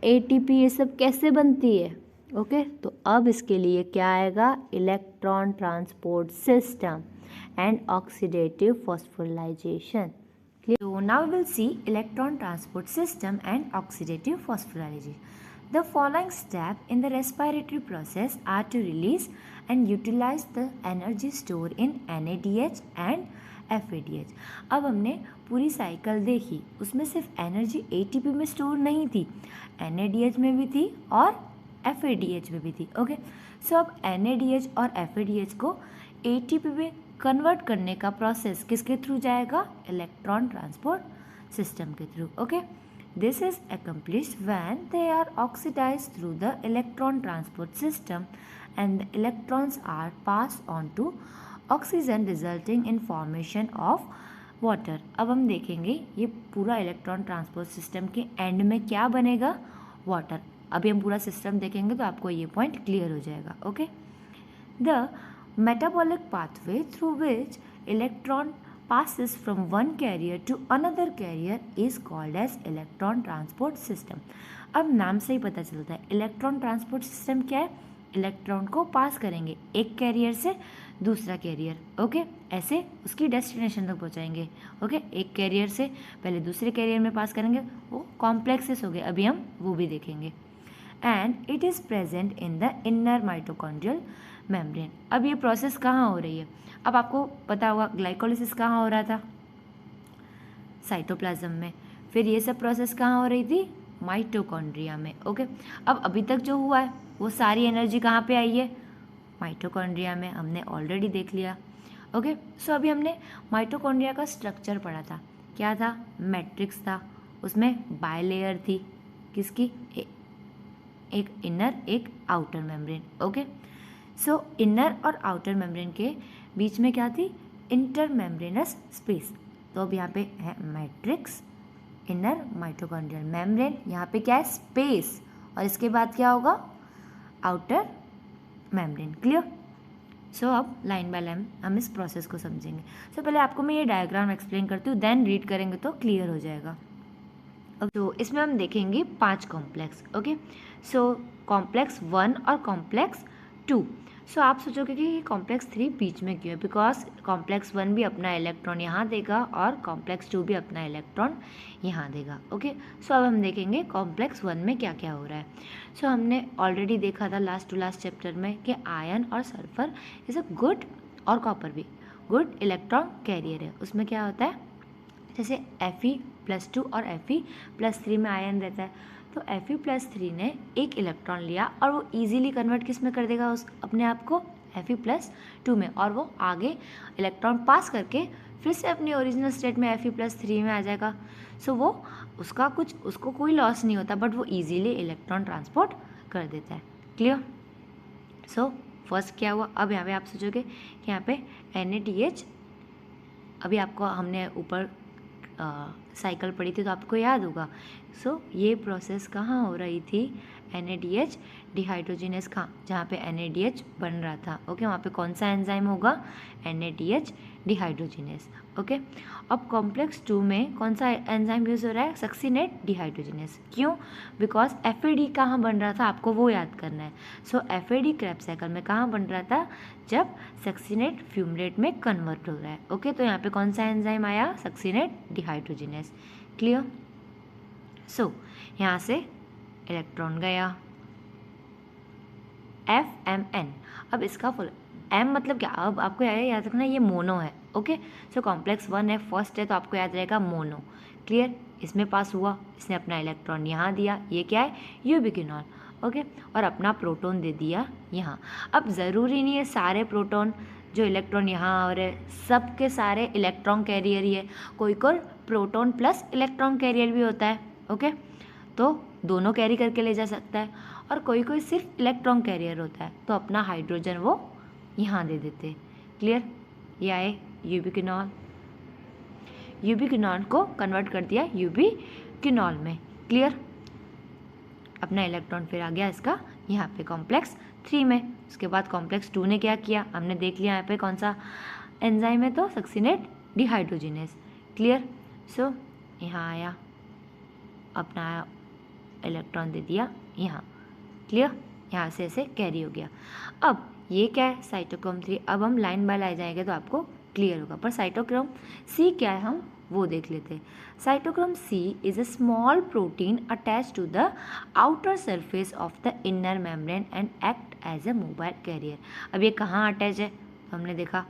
ATP ये सब कैसे बनती है. ओके तो अब इसके लिए क्या आएगा, electron transport system and oxidative phosphorylation. So now we will see electron transport system and oxidative phosphorylation. The following steps in the respiratory process are to release and utilize the energy stored in NADH and FADH. अब हमने पूरी cycle देखी, उसमें सिर्फ energy ATP में store नहीं थी, NADH में भी थी और FADH में भी थी. ओके सो अब NADH और FADH को ATP में कन्वर्ट करने का प्रोसेस किसके थ्रू जाएगा, इलेक्ट्रॉन ट्रांसपोर्ट सिस्टम के through. Okay this is accomplished when they are oxidized through the electron transport system and the electrons are passed on to oxygen resulting in formation of water. अब हम देखेंगे ये पूरा electron transport system के and में क्या बनेगा, water. अभी हम पूरा सिस्टम देखेंगे तो आपको ये पॉइंट क्लियर हो जाएगा. Okay the metabolic pathway through which electron passes from one carrier to another carrier is called as electron transport system. अब नाम से ही पता चलता है इलेक्ट्रॉन ट्रांसपोर्ट सिस्टम क्या है, इलेक्ट्रॉन को पास करेंगे एक कैरियर से दूसरा कैरियर, ओके, ऐसे उसकी डेस्टिनेशन तक पहुंचाएंगे, ओके, एक कैरियर से पहले दूसरे कैरियर में पास करेंगे, वो कॉम्प्लेक्सेस हो गए, अभी हम वो भी देखेंगे. And it is present in the inner mitochondrial membrane. अब ये प्रोसेस कहाँ हो रही है, अब आपको पता होगा ग्लाइकोलिसिस कहाँ हो रहा था, साइटोप्लाज्म में, फिर ये सब प्रोसेस कहाँ हो रही थी, माइटोकॉन्ड्रिया में, ओके. अब अभी तक जो हुआ है वो सारी एनर्जी कहाँ पे आई है, माइटोकॉन्ड्रिया में, हमने ऑलरेडी देख लिया, ओके. सो अभी हमने माइटोकॉन्ड्रिया का स्ट्रक्चर पढ़ा था, क्या था, मैट्रिक्स था, उसमें बायलेयर थी, किसकी, एक इनर एक आउटर मेम्ब्रेन, ओके. सो इनर और आउटर मेम्ब्रेन के बीच में क्या थी, इंटर मेम्ब्रेनस स्पेस. तो अब यहाँ पे है मैट्रिक्स, इनर माइटोकॉन्ड्रियल मेम्ब्रेन, यहाँ पे क्या है, स्पेस, और इसके बाद क्या होगा, आउटर मेम्ब्रेन. क्लियर. सो अब लाइन बाय लाइन हम इस प्रोसेस को समझेंगे. सो पहले आपको मैं ये डायग्राम एक्सप्लेन करती हूँ, देन रीड करेंगे तो क्लियर हो जाएगा. तो इसमें हम देखेंगे 5 कॉम्प्लेक्स, ओके. सो कॉम्प्लेक्स 1 और कॉम्प्लेक्स 2. सो आप सोचोगे कि कॉम्प्लेक्स 3 बीच में क्यों है, बिकॉज कॉम्प्लेक्स 1 भी अपना इलेक्ट्रॉन यहाँ देगा और कॉम्प्लेक्स 2 भी अपना इलेक्ट्रॉन यहाँ देगा, ओके. सो अब हम देखेंगे कॉम्प्लेक्स 1 में क्या क्या हो रहा है. सो हमने ऑलरेडी देखा था लास्ट टू लास्ट चैप्टर में कि आयन और सल्फर इज़ अ गुड, और कॉपर भी गुड इलेक्ट्रॉन कैरियर है. उसमें क्या होता है, जैसे Fe+2 और Fe+3 में आयन रहता है, तो Fe+3 ने एक इलेक्ट्रॉन लिया और वो इजीली कन्वर्ट किस में कर देगा, उस अपने आप को Fe+2 में, और वो आगे इलेक्ट्रॉन पास करके फिर से अपनी ओरिजिनल स्टेट में Fe+3 में आ जाएगा. सो वो उसको कोई लॉस नहीं होता, बट वो इजीली इलेक्ट्रॉन ट्रांसपोर्ट कर देता है. क्लियर. सो फर्स्ट क्या हुआ, अब यहाँ पे आप सोचोगे कि यहाँ पे NaDH, अभी आपको हमने ऊपर साइकिल पढ़ी थी तो आपको याद होगा. सो ये प्रोसेस कहाँ हो रही थी, NaDH डिहाइड्रोजिनेस का, जहाँ पे NaDH बन रहा था, ओके. वहाँ पे कौन सा एंजाइम होगा, NaDH डिहाइड्रोजिनेस, ओके. अब कॉम्प्लेक्स 2 में कौन सा एंजाइम यूज़ हो रहा है, सक्सीनेट डिहाइड्रोजिनेस. क्यों, बिकॉज FAD कहाँ बन रहा था, आपको वो याद करना है. सो FAD क्रेब्स साइकिल में कहाँ बन रहा था, जब सक्सीनेट फ्यूमरेट में कन्वर्ट हो रहा है, ओके. तो यहाँ पे कौन सा एंजाइम आया, सक्सीनेट डिहाइड्रोजिनेस. क्लियर. सो यहाँ से इलेक्ट्रॉन गया, FMN. अब इसका फुल M मतलब क्या, अब आपको याद रखना ये मोनो है, ओके. सो कॉम्प्लेक्स 1 है, फर्स्ट है, तो आपको याद रहेगा मोनो. क्लियर. इसमें पास हुआ, इसने अपना इलेक्ट्रॉन यहाँ दिया, ये क्या है, यूबिक्विनॉल, ओके, और अपना प्रोटॉन दे दिया यहाँ. अब ज़रूरी नहीं है सारे प्रोटॉन जो इलेक्ट्रॉन यहाँ आ रहे सब के सारे इलेक्ट्रॉन कैरियर ही है, कोई प्रोटॉन प्लस इलेक्ट्रॉन कैरियर भी होता है, ओके. तो दोनों कैरी करके ले जा सकता है, और कोई सिर्फ इलेक्ट्रॉन कैरियर होता है, तो अपना हाइड्रोजन वो यहाँ दे देते. क्लियर. ये आए यूबिक्विनॉल, यूबिक्विनॉल को कन्वर्ट कर दिया यूबिक्विनॉल में. क्लियर. अपना इलेक्ट्रॉन फिर आ गया इसका यहाँ पे कॉम्प्लेक्स 3 में. उसके बाद कॉम्प्लेक्स 2 ने क्या किया, हमने देख लिया यहाँ पे कौन सा एंजाइम है, तो सक्सीनेट डिहाइड्रोजिनेस. क्लियर. सो यहाँ आया, अपना इलेक्ट्रॉन दे दिया यहाँ. क्लियर. यहाँ से ऐसे कैरी हो गया. अब ये क्या है, साइटोक्रोम 3. अब हम लाइन बाय लाइन जाएंगे तो आपको क्लियर होगा, पर साइटोक्रोम C क्या है हम वो देख लेते हैं. Cytochrome C is a small protein attach to the outer surface of the inner membrane and act as a mobile carrier. अब ये कहाँ अटैच है, तो हमने देखा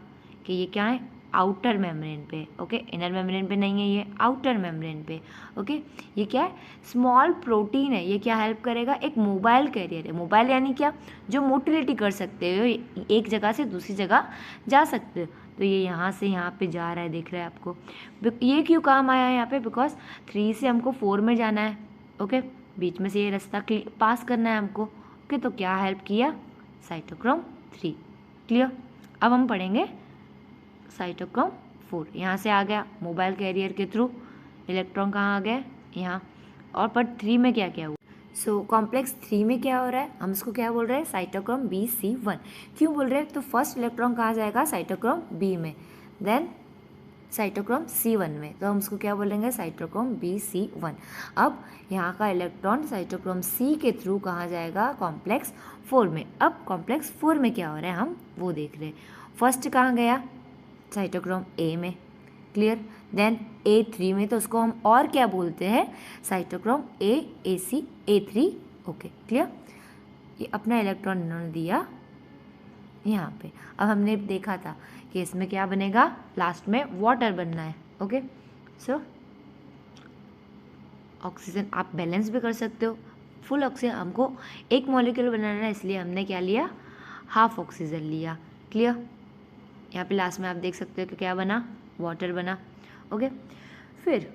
कि ये क्या है, आउटर मेम्ब्रेन पे, ओके. इनर मेम्ब्रेन पे नहीं है, ये आउटर मेम्ब्रेन पे, ओके. ये क्या है, स्मॉल प्रोटीन है. ये क्या हेल्प करेगा, एक मोबाइल कैरियर है. मोबाइल यानी क्या, जो मोटिलिटी कर सकते हो, एक जगह से दूसरी जगह जा सकते हो. तो ये यहाँ से यहाँ पे जा रहा है, देख रहा है आपको. ये क्यों काम आया है यहाँ पे, बिकॉज 3 से हमको 4 में जाना है, ओके. बीच में से ये रास्ता पास करना है हमको, ओके. तो क्या हेल्प किया, साइटोक्रोम 3. क्लियर. अब हम पढ़ेंगे साइटोक्रोम 4. यहाँ से आ गया मोबाइल कैरियर के थ्रू, इलेक्ट्रॉन कहाँ आ गए, यहाँ. और पर 3 में क्या क्या हुआ. सो कॉम्प्लेक्स 3 में क्या हो रहा है, हम इसको क्या बोल रहे हैं, साइटोक्रोम BC1. क्यों बोल रहे हैं, तो फर्स्ट इलेक्ट्रॉन कहाँ जाएगा, साइटोक्रोम B में, देन साइटोक्रोम C1 में, तो हम उसको क्या बोलेंगे, साइटोक्रोम BC1। अब यहाँ का इलेक्ट्रॉन साइटोक्रोम C के थ्रू कहाँ जाएगा, कॉम्प्लेक्स 4 में। अब कॉम्प्लेक्स 4 में क्या हो रहा है हम वो देख रहे हैं। फर्स्ट कहाँ गया, साइटोक्रोम A में, क्लियर। देन A3 में, तो उसको हम और क्या बोलते हैं, cytochrome A, AC, A3, okay clear. ये अपना इलेक्ट्रॉन इन्होंने दिया यहाँ पे। अब हमने देखा था कि इसमें क्या बनेगा, लास्ट में वाटर बनना है, ओके। सो ऑक्सीजन आप बैलेंस भी कर सकते हो, फुल ऑक्सीजन हमको एक मॉलिक्यूल बनाना है, इसलिए हमने क्या लिया, हाफ ऑक्सीजन लिया, क्लियर। यहाँ पे लास्ट में आप देख सकते हो कि क्या बना, वाटर बना, ओके। फिर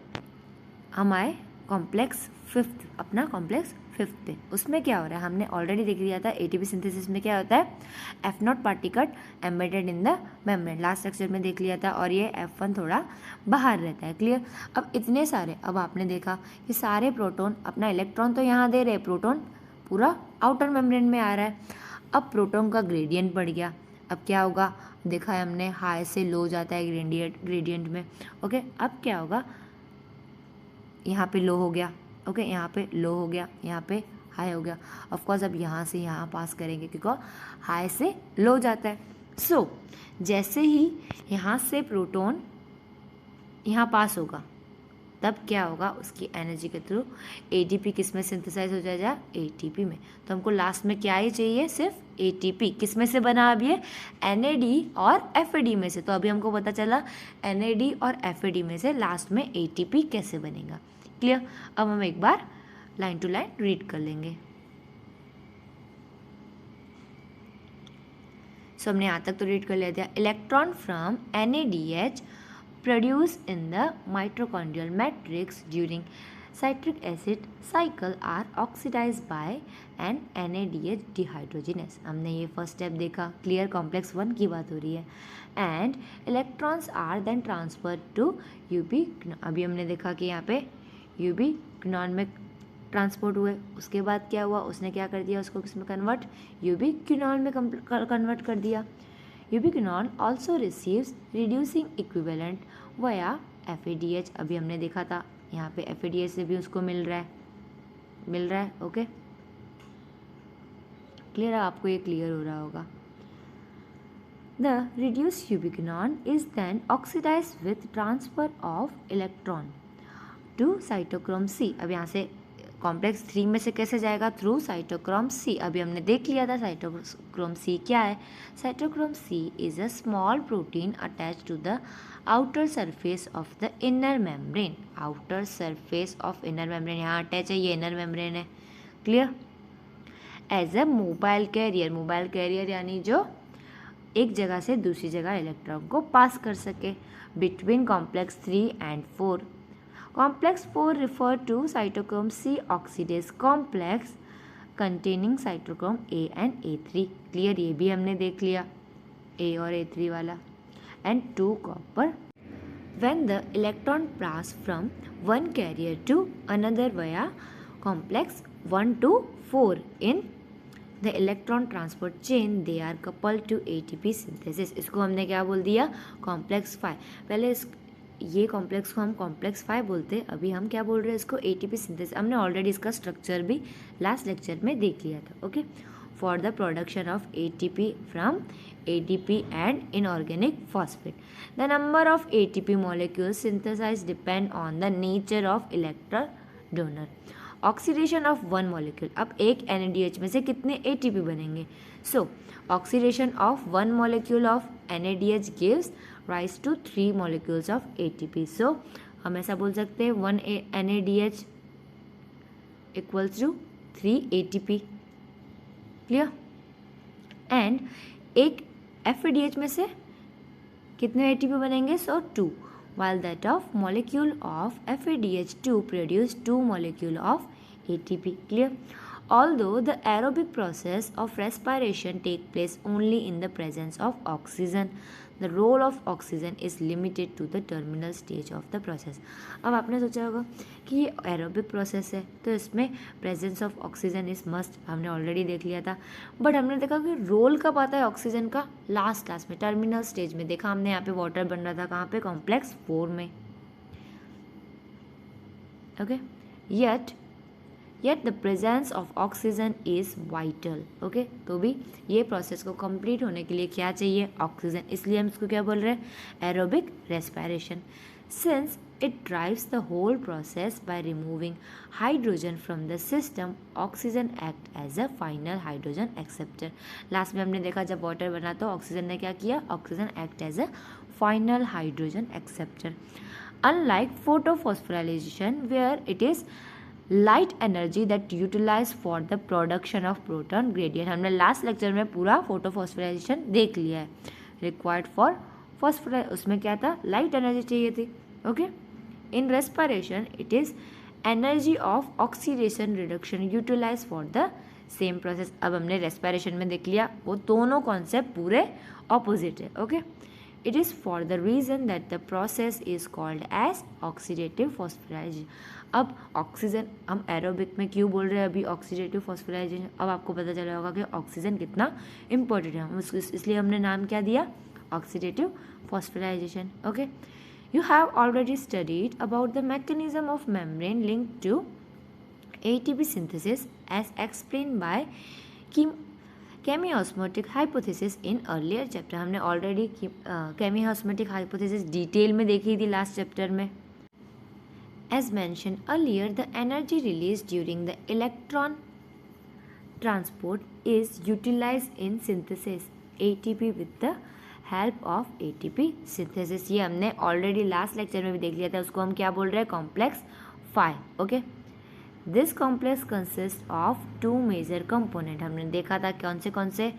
हम आए कॉम्प्लेक्स 5th, अपना कॉम्प्लेक्स 5th पे। उसमें क्या हो रहा है, हमने ऑलरेडी देख लिया था एटीपी सिंथेसिस में क्या होता है, F0 particle embedded in the membrane, last lecture में देख लिया था, और ये F1 थोड़ा बाहर रहता है, क्लियर। अब इतने सारे, अब आपने देखा कि सारे प्रोटॉन अपना इलेक्ट्रॉन तो यहाँ दे रहे, प्रोटॉन पूरा आउटर मेम्ब्रेन में आ रहा है। अब प्रोटॉन का ग्रेडियंट बढ़ गया, अब क्या होगा, देखा है हमने, हाई से लो जाता है ग्रेडियंट में, ओके। अब क्या होगा, यहाँ पे लो हो गया, ओके, यहाँ पे लो हो गया, यहाँ पे हाई हो गया। ऑफ कोर्स अब यहाँ से यहाँ पास करेंगे क्योंकि हाई से लो जाता है। सो जैसे ही यहाँ से प्रोटॉन यहाँ पास होगा, तब क्या होगा, उसकी एनर्जी के थ्रू एटीपी किस में सिंथेसाइज हो जाएगा, एटीपी में। तो हमको लास्ट में क्या ही चाहिए, सिर्फ एटीपी। किस में से बना अब ये, एनएडी और एफएडी में से। तो अभी हमको पता चला एनएडी और एफएडी में से लास्ट में एटीपी कैसे बनेगा, क्लियर। अब हम एक बार लाइन टू लाइन रीड कर लेंगे। सो हमने यहाँ तक तो रीड कर लिया था। Electron from NADH produced in the mitochondrial matrix during citric acid cycle are oxidized by an NADH dehydrogenase। हमने ये फर्स्ट स्टेप देखा, क्लियर, कॉम्प्लेक्स 1 की बात हो रही है। And electrons are then transfer to ubi, अभी हमने देखा कि यहाँ पे यूबी क्नॉन में ट्रांसपोर्ट हुए, उसके बाद क्या हुआ, उसने क्या कर दिया, उसको किसमें कन्वर्ट, यूबी क्नॉन में कन्वर्ट कर दिया। Ubiquinone also receives reducing equivalent वया FADH, अभी हमने देखा था, यहाँ पे FADH से भी उसको मिल रहा है, ओके क्लियर है, आपको ये क्लियर हो रहा होगा। The reduced ubiquinone is then oxidised with transfer of electron to cytochrome C। अब यहाँ से कॉम्प्लेक्स 3 में से कैसे जाएगा, थ्रू साइटोक्रोम C। अभी हमने देख लिया था साइटोक्रोम C क्या है। Cytochrome C is a small protein attach to the outer surface of the inner membrane. Outer surface of inner membrane यहाँ अटैच है, ये इनर मेम्ब्रेन है, clear. As a mobile carrier यानी जो एक जगह से दूसरी जगह इलेक्ट्रॉन को पास कर सके, between complex 3 and 4। Complex 4 refer to cytochrome C oxidase complex containing cytochrome A and A3, clear, ये भी हमने देख लिया, A और A3 वाला। and 2 copper। When the electron pass from one carrier to another via complex 1 to 4 in the electron transport chain, they are coupled to ATP synthesis। इसको हमने क्या बोल दिया, कॉम्प्लेक्स 5। पहले ये कॉम्प्लेक्स को हम कॉम्प्लेक्स 5 बोलते हैं, अभी हम क्या बोल रहे हैं, इसको एटीपी सिंथेसिस। हमने ऑलरेडी इसका स्ट्रक्चर भी लास्ट लेक्चर में देख लिया था, okay. For the production of ATP from ADP and inorganic phosphate, the number of ATP molecules synthesize depend on the nature of electron donor. Oxidation of one molecule, अब एक NADH में से कितने ATP बनेंगे, so oxidation of one molecule of NADH gives rise to 3 molecules of ATP। So हम ऐसा बोल सकते हैं 1 NADH equals to 3 ATP, clear. And एक FADH में से कितने ATP बनेंगे, सो 2, while that of molecule of FADH2 produce 2 molecule of ATP, clear। Although the aerobic process of respiration take place only in the presence of oxygen, the role of oxygen is limited to the terminal stage of the process. अब आपने सोचा होगा कि ये aerobic process है तो इसमें presence of oxygen is must, हमने ऑलरेडी देख लिया था, बट हमने देखा कि रोल कब आता है ऑक्सीजन का, लास्ट में टर्मिनल स्टेज में। देखा हमने यहाँ पे वाटर बन रहा था कहाँ पे, कॉम्प्लेक्स 4 में। Okay, yet the presence of oxygen is vital. Okay, तो भी ये प्रोसेस को कंप्लीट होने के लिए क्या चाहिए, ऑक्सीजन, इसलिए हम इसको क्या बोल रहे हैं, aerobic respiration. Since it drives the whole process by removing hydrogen from the system, oxygen act as a final hydrogen acceptor. Last में हमने देखा जब वाटर बना तो ऑक्सीजन ने क्या किया, oxygen act as a final hydrogen acceptor. Unlike photosphorylation where it is light energy that utilized for the production of proton gradient, हमने लास्ट लेक्चर में पूरा फोटोफॉस्फोराइजेशन देख लिया है। रिक्वायर्ड फॉर फॉस्फोराइज, उसमें क्या था, लाइट एनर्जी चाहिए थी। Okay, in respiration it is energy of oxidation reduction utilize for the same process. अब हमने रेस्पिरेशन में देख लिया, वो दोनों कॉन्सेप्ट पूरे ऑपोजिट है। Okay, it is for the reason that the process is called as oxidative phosphorylation. अब ऑक्सीजन हम एरोबिक में क्यों बोल रहे हैं अभी ऑक्सीडेटिव फॉस्फोराइजेशन, अब आपको पता चला होगा कि ऑक्सीजन कितना इंपॉर्टेंट है, हम इसलिए हमने नाम क्या दिया, oxidative phosphorylation. Okay, you have already studied about the mechanism of membrane linked to ATP synthesis as explained by chemiosmotic hypothesis in earlier chapter. हमने ऑलरेडी केमियोस्मोटिक हाइपोथेसिस डिटेल में देखी थी लास्ट चैप्टर में। As mention earlier, the energy release during the electron transport is utilize in synthesis ATP with the help of ATP synthesis. ये हमने already last lecture में भी देख लिया था, उसको हम क्या बोल रहे हैं, complex 5। Okay, this complex consist of 2 major component, हमने देखा था कौन से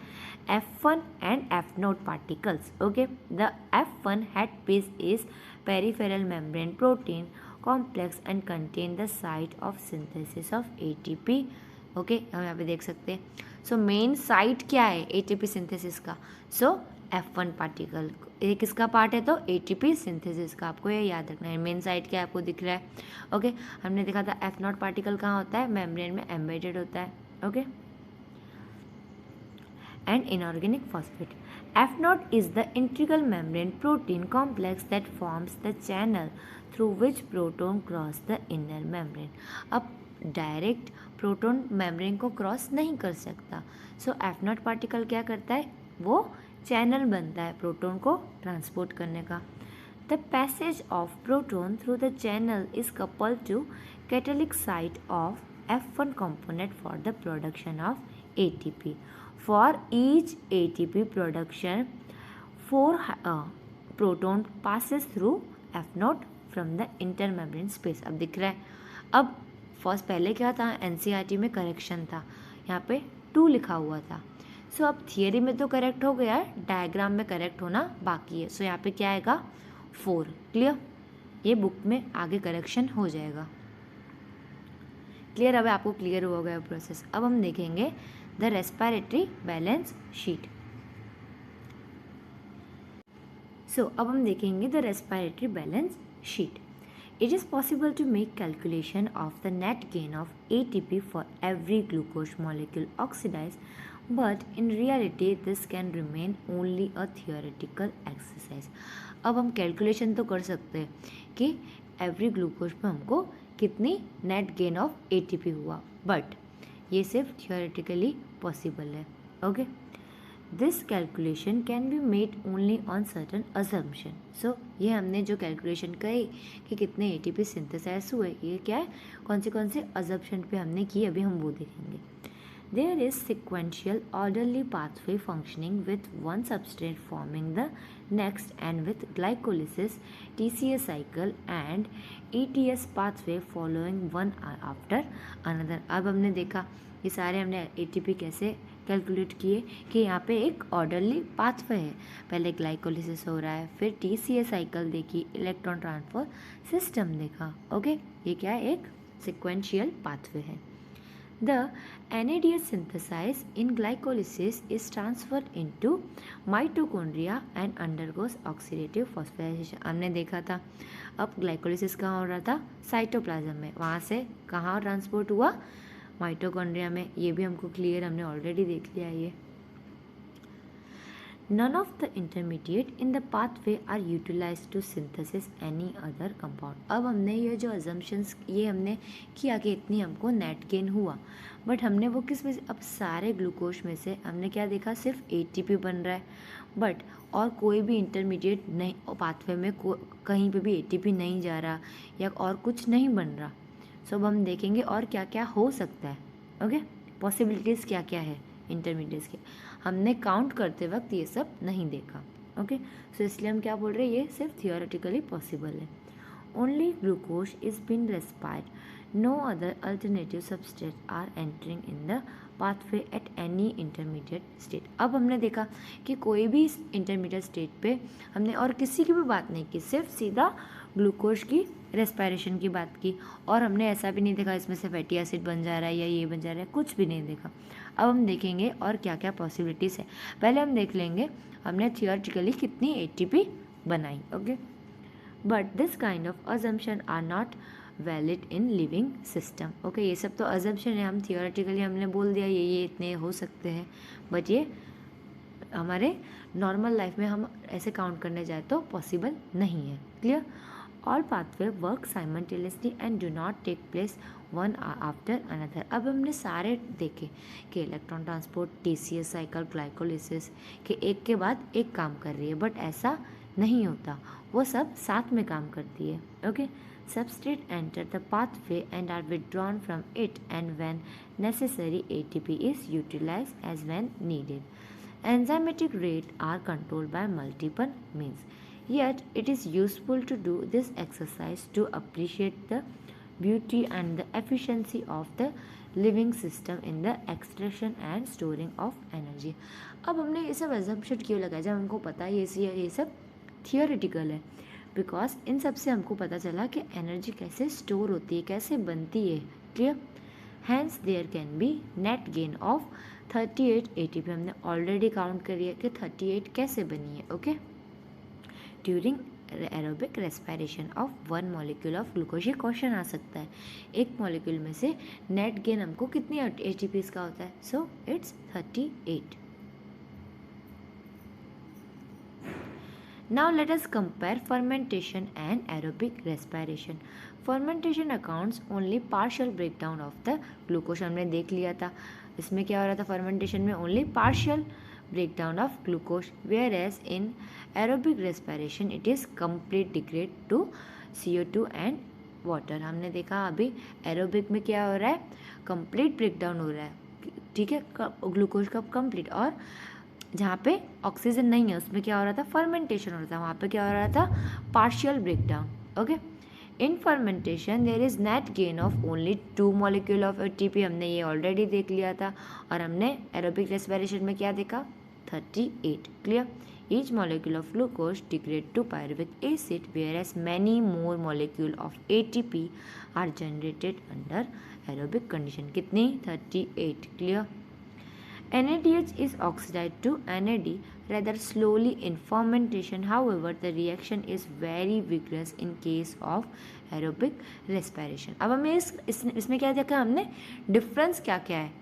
F1 and F0 particles. Okay, the F1 head piece is peripheral membrane protein complex and contain the site of synthesis of ATP। Okay, हम यहाँ पे देख सकते हैं। सो मेन साइट क्या है ATP सिंथेसिस का, सो F1 पार्टिकल, ये किसका पार्ट है तो ATP सिंथेसिस का, आपको ये याद रखना है। मेन साइट क्या आपको दिख रहा है। ओके, हमने देखा था F0 पार्टिकल कहाँ होता है, मेम्ब्रेन में एम्बेडेड होता है। Okay, and inorganic phosphate. F0 is the integral membrane protein complex that forms the channel through which proton cross the inner membrane. अब डायरेक्ट प्रोटॉन मेम्ब्रेन को क्रॉस नहीं कर सकता, सो F0 पार्टिकल क्या करता है, वो चैनल बनता है प्रोटॉन को ट्रांसपोर्ट करने का। The passage of proton through the channel is coupled to catalytic site of F1 component for the production of ATP. For each ATP production, 4 proton passes through F0 from the intermembrane space. अब दिख रहा है। अब first पहले क्या था, NCERT में correction था, यहाँ पे 2 लिखा हुआ था। सो अब थियरी में तो करेक्ट हो गया है, डायग्राम में करेक्ट होना बाकी है। सो यहाँ पे क्या आएगा, 4। क्लियर, ये बुक में आगे करेक्शन हो जाएगा। क्लियर, अब आपको क्लियर हो गया प्रोसेस। अब हम देखेंगे द रेस्पिरेटरी बैलेंस शीट। सो अब हम देखेंगे the respiratory balance sheet. It is possible to make calculation of the net gain of ATP for every glucose molecule oxidized, but in reality this can remain only a theoretical exercise. अब हम calculation तो कर सकते हैं कि every glucose पे हमको कितनी नेट गेन ऑफ ATP हुआ, बट ये सिर्फ थियोरेटिकली पॉसिबल है। Okay, this calculation can be made only on certain assumption. So ये हमने जो कैलकुलेशन करी कि कितने ATP सिंथेसाइज हुए, ये क्या है, कौन से अजम्पशन पे हमने की, अभी हम वो देखेंगे। There is sequential orderly pathway functioning with one substrate forming the next and with glycolysis TCA cycle and ETS pathway following one after another. अब हमने देखा ये सारे हमने ATP कैसे कैलकुलेट किए कि यहाँ पे एक ऑर्डरली पाथवे है, पहले ग्लाइकोलिसिस हो रहा है, फिर TCA साइकिल देखी, इलेक्ट्रॉन ट्रांसफर सिस्टम देखा। ओके, ये क्या है, एक सिक्वेंशियल पाथवे है। The NADH synthesized in glycolysis is transferred into mitochondria and undergoes oxidative phosphorylation. हमने देखा था अब ग्लाइकोलिसिस कहाँ हो रहा था, साइटोप्लाज्म में, वहाँ से कहाँ ट्रांसपोर्ट हुआ, माइटोकॉन्ड्रिया में. ये भी हमको क्लियर, हमने ऑलरेडी देख लिया ये. None of the intermediate in the pathway are utilized to synthesis any other compound. अब हमने ये जो assumptions ये हमने किया कि इतनी हमको नेट गेन हुआ, बट हमने वो किस में से, अब सारे ग्लूकोज में से हमने क्या देखा, सिर्फ ATP बन रहा है, बट और कोई भी इंटरमीडिएट नहीं, पाथवे में कहीं पे भी ATP नहीं जा रहा या और कुछ नहीं बन रहा. सो अब हम देखेंगे और क्या क्या हो सकता है. ओके, पॉसिबिलिटीज़ क्या क्या है इंटरमीडिएट्स के, हमने काउंट करते वक्त ये सब नहीं देखा. ओके, सो इसलिए हम क्या बोल रहे हैं, ये सिर्फ थियोरेटिकली पॉसिबल है. Only glucose is been respired, no other alternative substrate are entering in the pathway at any intermediate state. अब हमने देखा कि कोई भी इंटरमीडिएट स्टेट पे हमने और किसी की भी बात नहीं की, सिर्फ सीधा ग्लूकोज की रेस्पायरेशन की बात की, और हमने ऐसा भी नहीं देखा इसमें से फैटी एसिड बन जा रहा है या ये बन जा रहा है, कुछ भी नहीं देखा. अब हम देखेंगे और क्या क्या पॉसिबिलिटीज़ है. पहले हम देख लेंगे हमने थियोरेटिकली कितनी ATP बनाई. Okay, but this kind of assumption are not valid in living system. Okay, ये सब तो अजम्पशन है, हम थियोरेटिकली हमने बोल दिया ये इतने हो सकते हैं, बट ये हमारे नॉर्मल लाइफ में हम ऐसे काउंट करने जाए तो पॉसिबल नहीं है. Clear. All pathway work simultaneously and do not take place one after another. अब हमने सारे देखे कि electron transport, TCA cycle, glycolysis के एक के बाद एक काम कर रही है, बट ऐसा नहीं होता, वो सब साथ में काम करती है. Okay, substrate enter the pathway and are withdrawn from it, and when necessary ATP is utilized as when needed. Enzymatic rate are controlled by multiple means. Yet it is useful to do this exercise to appreciate the beauty and the efficiency of the living system in the extraction and storing of energy. अब हमने ये सब assumption क्यों लगाया, जब हमको पता है ये सब थियोरेटिकल है, बिकॉज इन सब से हमको पता चला कि एनर्जी कैसे स्टोर होती है, कैसे बनती है. Clear. Hence there can be net gain of 38 ATP. हमने ऑलरेडी काउंट करी है कि 38 कैसे बनी है. Okay, during aerobic respiration of one molecule of glucose. ये क्वेश्चन आ सकता है, एक मॉलिक्यूल में से नेट गेन हमको कितनी ATPs का होता है. So it's 38. Now let us compare fermentation and aerobic respiration. Fermentation accounts only partial breakdown of the glucose. हमने देख लिया था इसमें क्या हो रहा था, fermentation में only partial breakdown of glucose, whereas in aerobic respiration it is complete degrade to CO2 and water. हमने देखा अभी aerobic में क्या हो रहा है, complete breakdown हो रहा है. ठीक है, ग्लूकोज का complete, और जहाँ पे ऑक्सीजन नहीं है उसमें क्या हो रहा था, फर्मेंटेशन हो रहा था, वहाँ पे क्या हो रहा था, partial breakdown. Okay, in fermentation there is net gain of only 2 molecule of ATP. हमने ये ऑलरेडी देख लिया था, और हमने एरोबिक रेस्पिरेशन में क्या देखा, 38. Clear. Each molecule of glucose degrade to pyruvic acid, whereas many more molecule of ATP are generated under aerobic condition. कितनी, 38. Clear. NADH is oxidized to NAD rather slowly in fermentation. However, the reaction is very vigorous in case of aerobic respiration. अब हमें इसमें क्या देखा हमने, difference क्या क्या है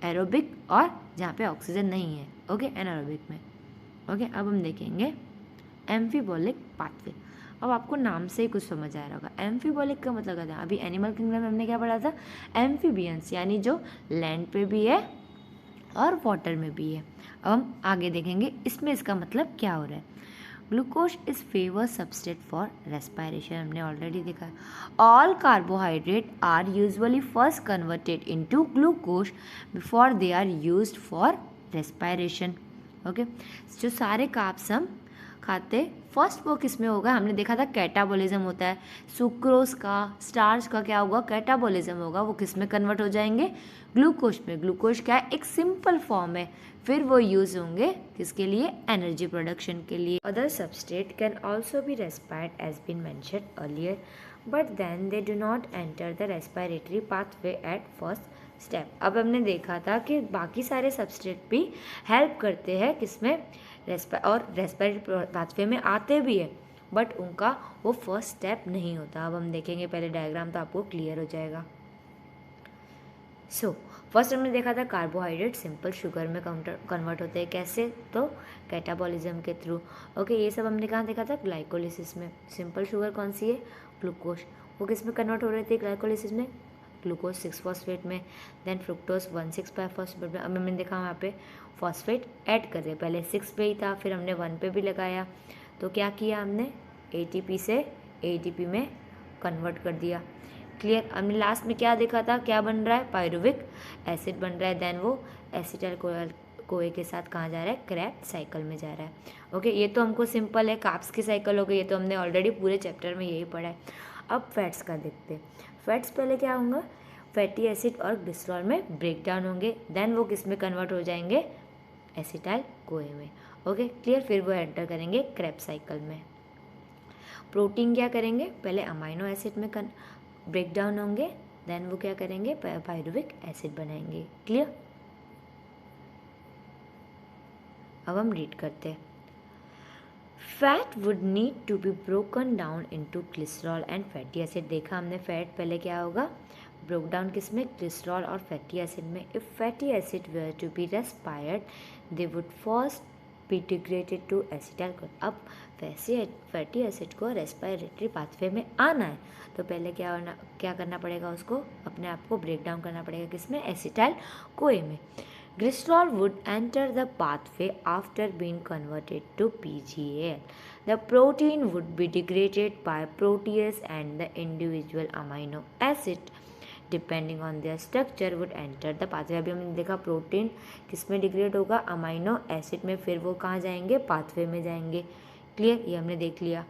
एरोबिक और जहाँ पे ऑक्सीजन नहीं है. ओके, एनारोबिक में. ओके, अब हम देखेंगे एम्फीबॉलिक पाथवे. अब आपको नाम से ही कुछ समझ आ रहा होगा. एम्फीबॉलिक का मतलब क्या था, अभी एनिमल किंगडम में हमने क्या पढ़ा था, एम्फीबियंस यानी जो लैंड पे भी है और वाटर में भी है. अब हम आगे देखेंगे इसमें इसका मतलब क्या हो रहा है. Glucose is favour substrate for respiration. हमने ऑलरेडी देखा है. All carbohydrate are usually first converted into glucose before they are used for respiration. Okay, जो सारे कार्ब्स हम खाते फर्स्ट वो किस में होगा, हमने देखा था कैटाबॉलिज्म होता है. सुक्रोज का, स्टार्च का क्या होगा, कैटाबॉलिज्म होगा. वो किस में कन्वर्ट हो जाएंगे, ग्लूकोज में. ग्लूकोज क्या है, एक सिंपल फॉर्म है. फिर वो यूज होंगे किसके लिए, एनर्जी प्रोडक्शन के लिए. Other substrate can also be respired as been mentioned earlier, but then they do not enter the respiratory pathway at first step. अब हमने देखा था कि बाकी सारे सबस्ट्रेट भी हेल्प करते हैं किसमें, रेस्पिरेटरी पाथवे में आते भी है, बट उनका वो फर्स्ट स्टेप नहीं होता। अब हम देखेंगे पहले डायग्राम तो आपको क्लियर हो जाएगा। सो फर्स्ट हमने देखा था कार्बोहाइड्रेट सिंपल शुगर में कन्वर्ट होते हैं, कैसे, तो कैटाबॉलिज्म के थ्रू। ओके, ये सब हमने कहाँ देखा था, ग्लाइकोलिसिस में। सिंपल शुगर कौन सी है, ग्लूकोज, वो किस में कन्वर्ट हो रहे थे, ग्लाइकोलिसिस में, ग्लूकोज 6-फॉस्फेट में, देन फ्रुक्टोज 1,6-5-फॉस्फेट में। अब हमने देखा वहाँ पे फॉस्फेट ऐड कर रहे, पहले 6 पे ही था, फिर हमने 1 पे भी लगाया, तो क्या किया हमने, ATP से ADP में कन्वर्ट कर दिया। क्लियर। हमने लास्ट में क्या देखा था, क्या बन रहा है, पायरुविक एसिड बन रहा है, देन वो एसिटाइल कोए के साथ कहाँ जा रहा है, क्रेब्स साइकिल में जा रहा है। ओके, ये तो हमको सिंपल है, कार्ब्स की साइकिल हो गई, ये तो हमने ऑलरेडी पूरे चैप्टर में यही पढ़ा है। अब फैट्स का देखते हैं। फैट्स पहले क्या होंगे, फैटी एसिड और ग्लिसरॉल में ब्रेक डाउन होंगे, देन वो किस में कन्वर्ट हो जाएंगे, एसिटाइल कोए में। Okay clear. फिर वो एंटर करेंगे क्रेब्स साइकिल में। प्रोटीन क्या करेंगे, पहले अमाइनो एसिड में ब्रेक डाउन होंगे, देन वो क्या करेंगे, पायरुविक एसिड बनाएंगे। क्लियर। अब हम रीड करते हैं। Fat would need to be broken down into glycerol and fatty acid. देखा हमने फैट पहले क्या होगा, ब्रोक डाउन किस में, ग्लिसरॉल और फैटी एसिड में। If fatty acid were to be respired they would first be degraded to acetyl CoA. अब वैसे फैटी एसिड को रेस्पिरेटरी पाथवे में आना है तो पहले क्या करना पड़ेगा, उसको अपने आप को ब्रेक डाउन करना पड़ेगा, किसमें, एसिटाइल कोए में। Glycerol would enter the pathway after being converted to PGAL. The protein would be degraded by protease and the individual amino acid depending on their structure would enter the pathway. अभी हमने देखा protein किस में degrade होगा, amino acid में, फिर वो कहाँ जाएंगे, पाथवे में जाएंगे। क्लियर, ये हमने देख लिया।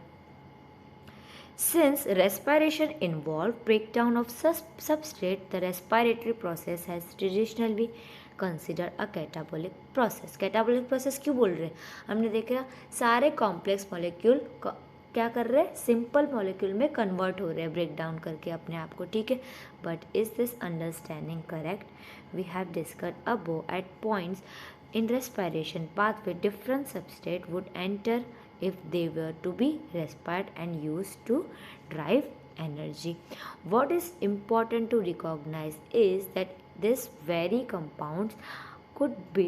Since respiration involves breakdown of substrate, the respiratory process has traditionally consider a catabolic process. Catabolic process क्यों बोल रहे हैं, हमने देखा सारे कॉम्प्लेक्स मॉलिक्यूल क्या कर रहे हैं, सिंपल मॉलिक्यूल में कन्वर्ट हो रहे हैं ब्रेक डाउन करके अपने आप को, ठीक है। But is this understanding correct, we have discussed above at points in respiration pathway different substrate would enter if they were to be respired and used to drive energy. What is important to recognize is that these very compounds could be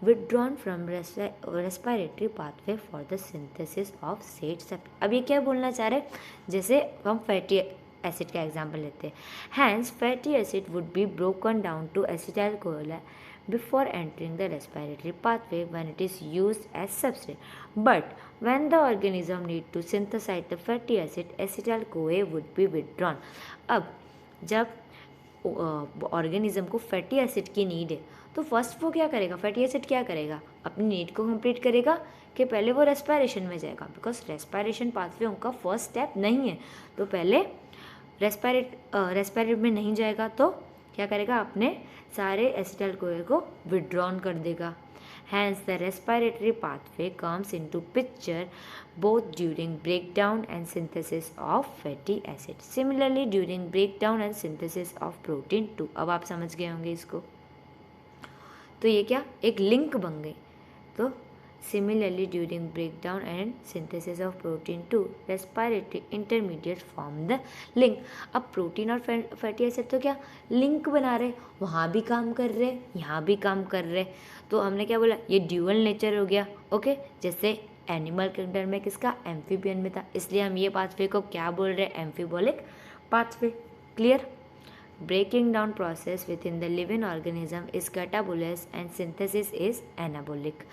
withdrawn from respiratory pathway for the synthesis of said substance. अब ये क्या बोलना चाह रहे हैं, जैसे हम fatty acid का एग्जाम्पल लेते हैं, hence fatty acid would be broken down to acetyl CoA before entering the respiratory pathway when it is used as substrate. But when the organism need to synthesize the fatty acid, acetyl CoA would be withdrawn. अब जब organism को fatty acid की need है तो first वो क्या करेगा, fatty acid क्या करेगा, अपनी नीड को कंप्लीट करेगा कि पहले वो रेस्पिरेशन में जाएगा, बिकॉज रेस्पिरेशन पाथवे उनका फर्स्ट स्टेप नहीं है, तो पहले रेस्पिरेट में नहीं जाएगा तो क्या करेगा, अपने सारे एसिटाइल कोए को विड्रॉन कर देगा। Hence the respiratory pathway comes into picture both during breakdown and synthesis of fatty acid. Similarly during breakdown and synthesis of protein too. अब आप समझ गए होंगे इसको, तो ये क्या एक लिंक बन गई। तो Similarly during breakdown and synthesis of protein too, respiratory intermediates form the link. अब प्रोटीन और फैटी एसिड तो क्या लिंक बना रहे, वहाँ भी काम कर रहे, यहाँ भी काम कर रहे, तो हमने क्या बोला, ये ड्यूअल नेचर हो गया। ओके, जैसे एनिमल किंगडम में किसका, एम्फीबियन में था, इसलिए हम ये पाथवे को क्या बोल रहे हैं, एम्फीबोलिक pathway. Clear. Breaking down process within the living organism is catabolic and synthesis is anabolic.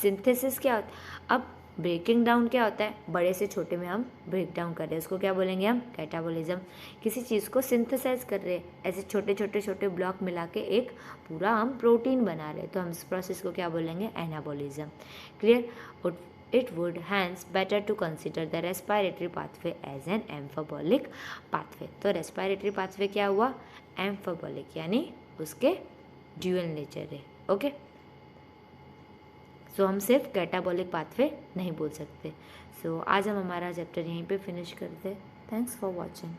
Synthesis क्या होता है, अब ब्रेकिंग डाउन क्या होता है, बड़े से छोटे में हम ब्रेक डाउन कर रहे हैं, उसको क्या बोलेंगे हम, कैटाबोलिज्म। किसी चीज़ को सिंथेसाइज कर रहे हैं, ऐसे छोटे छोटे छोटे ब्लॉक मिला के एक पूरा हम प्रोटीन बना रहे हैं, तो हम इस प्रोसेस को क्या बोलेंगे, anabolism. Clear. It would hence better to consider the respiratory pathway as an amphibolic pathway. तो respiratory pathway क्या हुआ, amphibolic, यानी उसके ड्यूअल नेचर है। ओके, सो हम सिर्फ कैटाबोलिक पाथवे नहीं बोल सकते। सो आज हम हमारा चैप्टर यहीं पे फिनिश करते हैं। Thanks for watching.